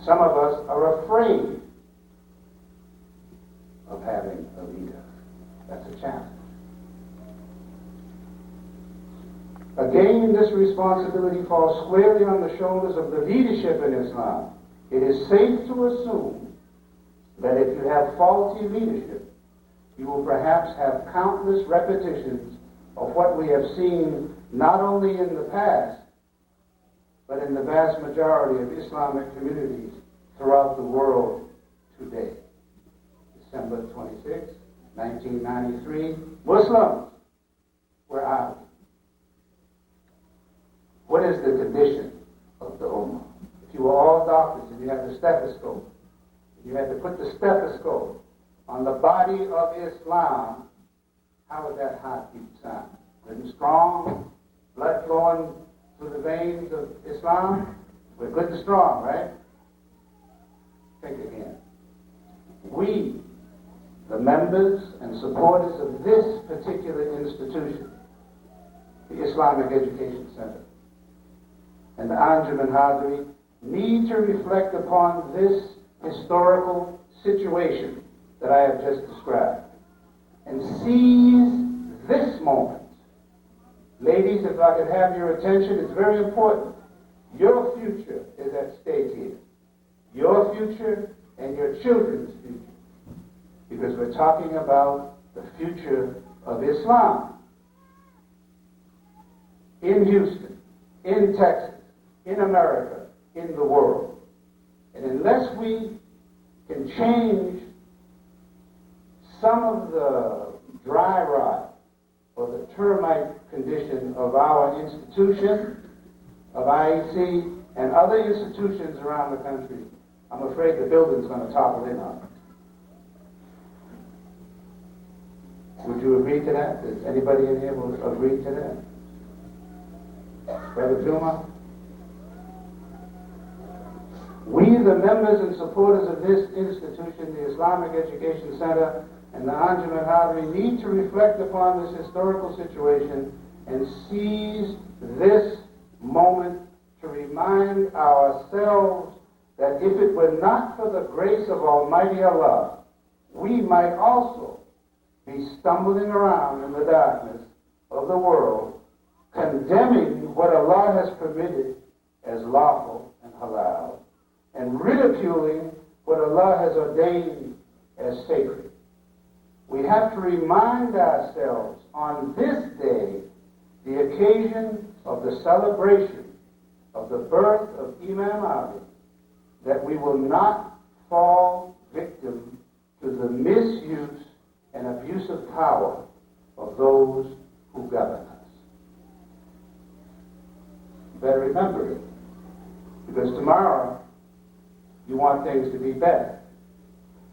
Some of us are afraid of having a leader. That's a challenge. Again, this responsibility falls squarely on the shoulders of the leadership in Islam. It is safe to assume that if you have faulty leadership, you will perhaps have countless repetitions of what we have seen not only in the past, but in the vast majority of Islamic communities throughout the world today. December 26, 1993, Muslims, where are we? What is the condition of the Ummah? If you were all doctors and you had the stethoscope, you had to put the stethoscope on the body of Islam, how would that heartbeat sound? Good and strong, blood flowing through the veins of Islam? We're good and strong, right? Think again. We, the members and supporters of this particular institution, the Islamic Education Center, and the Anjuman Hadri, need to reflect upon this historical situation that I have just described and seize this moment. Ladies, if I could have your attention, it's very important. Your future is at stake here. Your future and your children's future. Because we're talking about the future of Islam in Houston, in Texas, in America, in the world. And unless we can change some of the dry rot or the termite condition of our institution, of IEC, and other institutions around the country, I'm afraid the building's going to topple in on it. Would you agree to that? Does anybody in here will agree to that? Brother Juma? We, the members and supporters of this institution, the Islamic Education Center, and the Anjuman Hadri, need to reflect upon this historical situation and seize this moment to remind ourselves that if it were not for the grace of Almighty Allah, we might also be stumbling around in the darkness of the world, condemning what Allah has permitted as lawful and halal, and ridiculing what Allah has ordained as sacred. We have to remind ourselves on this day, the occasion of the celebration of the birth of Imam Ali, that we will not fall victim to the misuse and abuse of power of those who govern us. You better remember it, because tomorrow you want things to be better.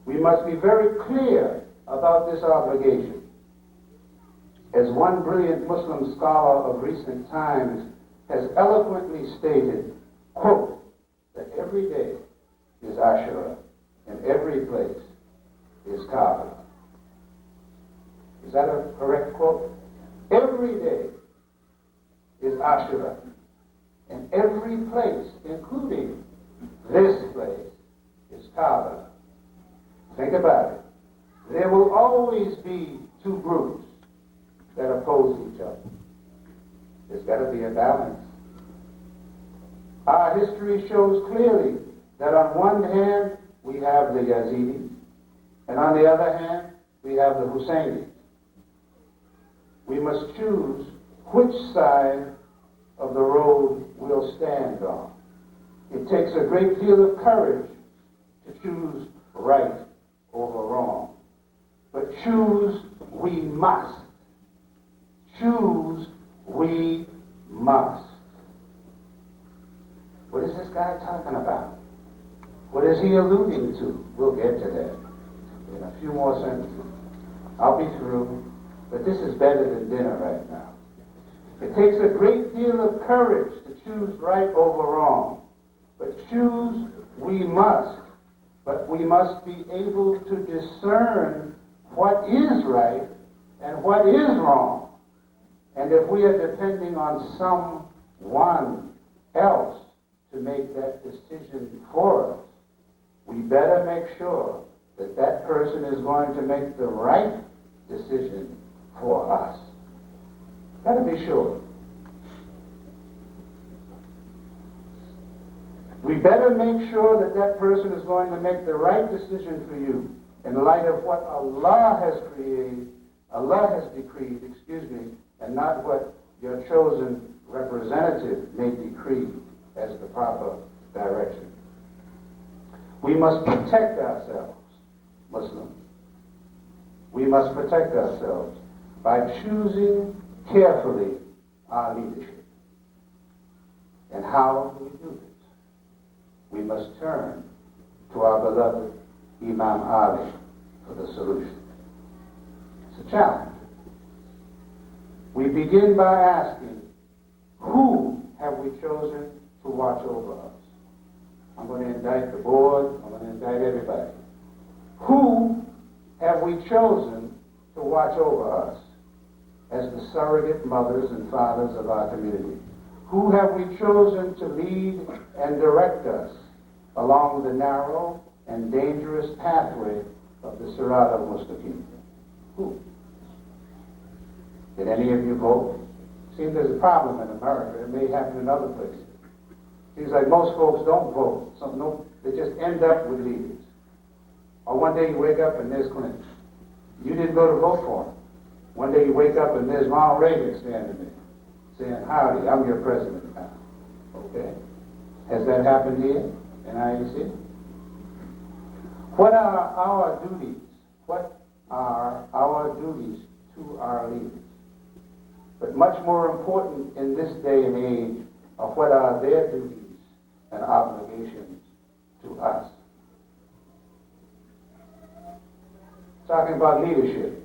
We must be very clear about this obligation. As one brilliant Muslim scholar of recent times has eloquently stated, quote, that every day is Ashura and every place is Kaaba. Is that a correct quote? Every day is Ashura and every place, including this place, is Kaaba. Think about it. There will always be two groups that oppose each other. There's got to be a balance. Our history shows clearly that on one hand we have the Yazidis, and on the other hand we have the Husseinis. We must choose which side of the road we'll stand on. It takes a great deal of courage to choose right over wrong. But choose we must. Choose we must. What is this guy talking about? What is he alluding to? We'll get to that in a few more sentences. I'll be through, but this is better than dinner right now. It takes a great deal of courage to choose right over wrong. But choose we must. But we must be able to discern what is right and what is wrong. And if we are depending on someone else to make that decision for us, we better make sure that that person is going to make the right decision for us. Gotta be sure. We better make sure that that person is going to make the right decision for you in light of what Allah has decreed, and not what your chosen representative may decree as the proper direction. We must protect ourselves, Muslims. We must protect ourselves by choosing carefully our leadership. And how do we do this? We must turn to our beloved Imam Ali for the solution. It's a challenge. We begin by asking, who have we chosen to watch over us? I'm going to indict the board. I'm going to indict everybody. Who have we chosen to watch over us as the surrogate mothers and fathers of our community? Who have we chosen to lead and direct us along the narrow and dangerous pathway of the Sirat al-Mustaqim? Who? Did any of you vote? Seems there's a problem in America. It may happen in other places. Seems like most folks don't vote. They just end up with leaders. Or one day you wake up and there's Clinton. You didn't go to vote for him. One day you wake up and there's Ronald Reagan standing there saying, howdy, I'm your president now. Okay? Has that happened here in IEC? What are our duties? What are our duties to our leaders? But much more important in this day and age are what are their duties and obligations to us. Talking about leadership,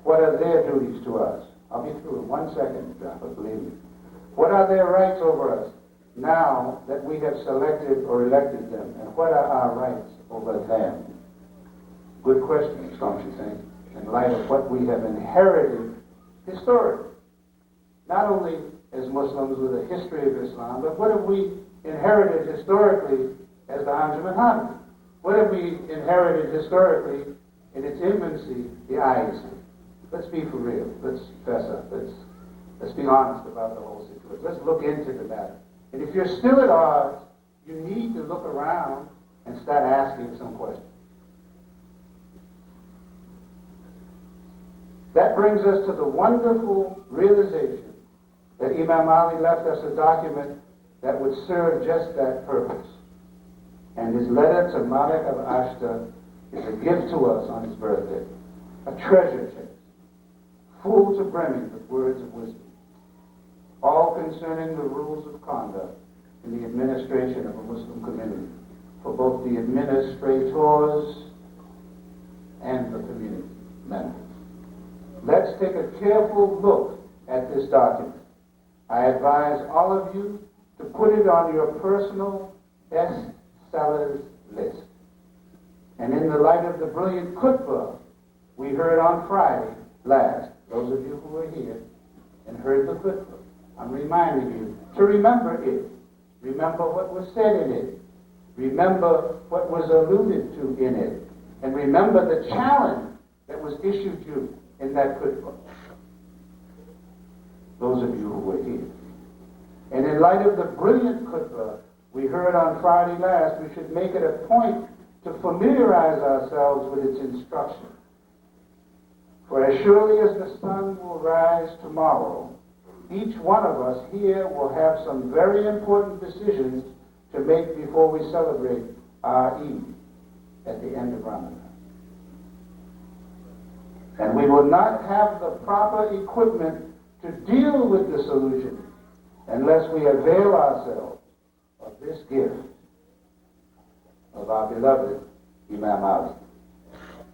what are their duties to us? I'll be through in 1 second, but believe me. What are their rights over us now that we have selected or elected them? And what are our rights over them? Good questions, don't you think? In light of what we have inherited historically. Not only as Muslims with a history of Islam, but what have we inherited historically as the Anjuman Hamdi? What have we inherited historically in its infancy, the IEC? Let's be for real. Let's fess up. Let's be honest about the whole situation. Let's look into the matter. And if you're still at odds, you need to look around and start asking some questions. That brings us to the wonderful realization that Imam Ali left us a document that would serve just that purpose. And his letter to Malik of Ashta is a gift to us on his birthday, a treasure chest, full to brimming with words of wisdom, all concerning the rules of conduct in the administration of a Muslim community, for both the administrators and the community members. Let's take a careful look at this document. I advise all of you to put it on your personal bestsellers list. And in the light of the brilliant khutbah we heard on Friday last, those of you who were here and heard the khutbah, I'm reminding you to remember it. Remember what was said in it. Remember what was alluded to in it. And remember the challenge that was issued you in that khutbah. Those of you who were here. And in light of the brilliant khutbah we heard on Friday last, we should make it a point to familiarize ourselves with its instruction. For as surely as the sun will rise tomorrow, each one of us here will have some very important decisions to make before we celebrate our Eid at the end of Ramadan. And we will not have the proper equipment to deal with the solution unless we avail ourselves of this gift of our beloved Imam Ali.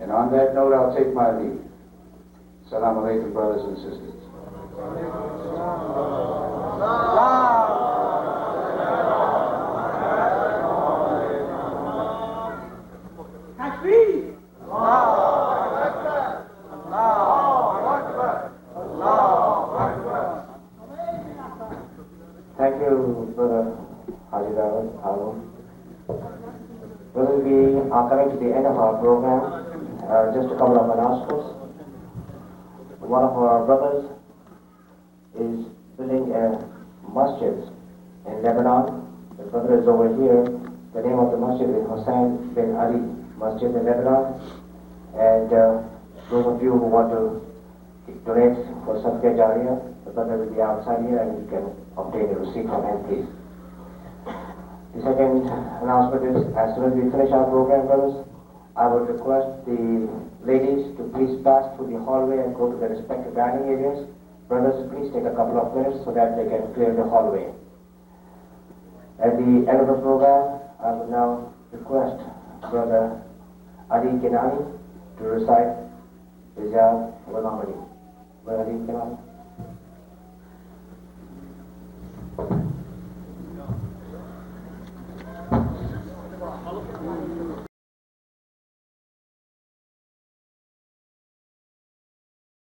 And on that note, I'll take my leave. Salam alaikum, brothers and sisters. Thank you, Brother Haider, Haroon. Brothers, we are coming to the end of our program. Just a couple of announcements. One of our brothers is building a masjid in Lebanon. The brother is over here. The name of the masjid is Hussein bin Ali Masjid in Lebanon. And those of you who want to donate for Sadaqah Jariyah, the brother will be outside here and you can obtain a receipt from him, please. The second announcement is, as soon as we finish our program, brothers, I would request the ladies to please pass through the hallway and go to the respective dining areas. Brothers, please take a couple of minutes so that they can clear the hallway. At the end of the program, I would now request Brother Ali Kenani to recite Rijal wal Amali. Brother Ali Kenani.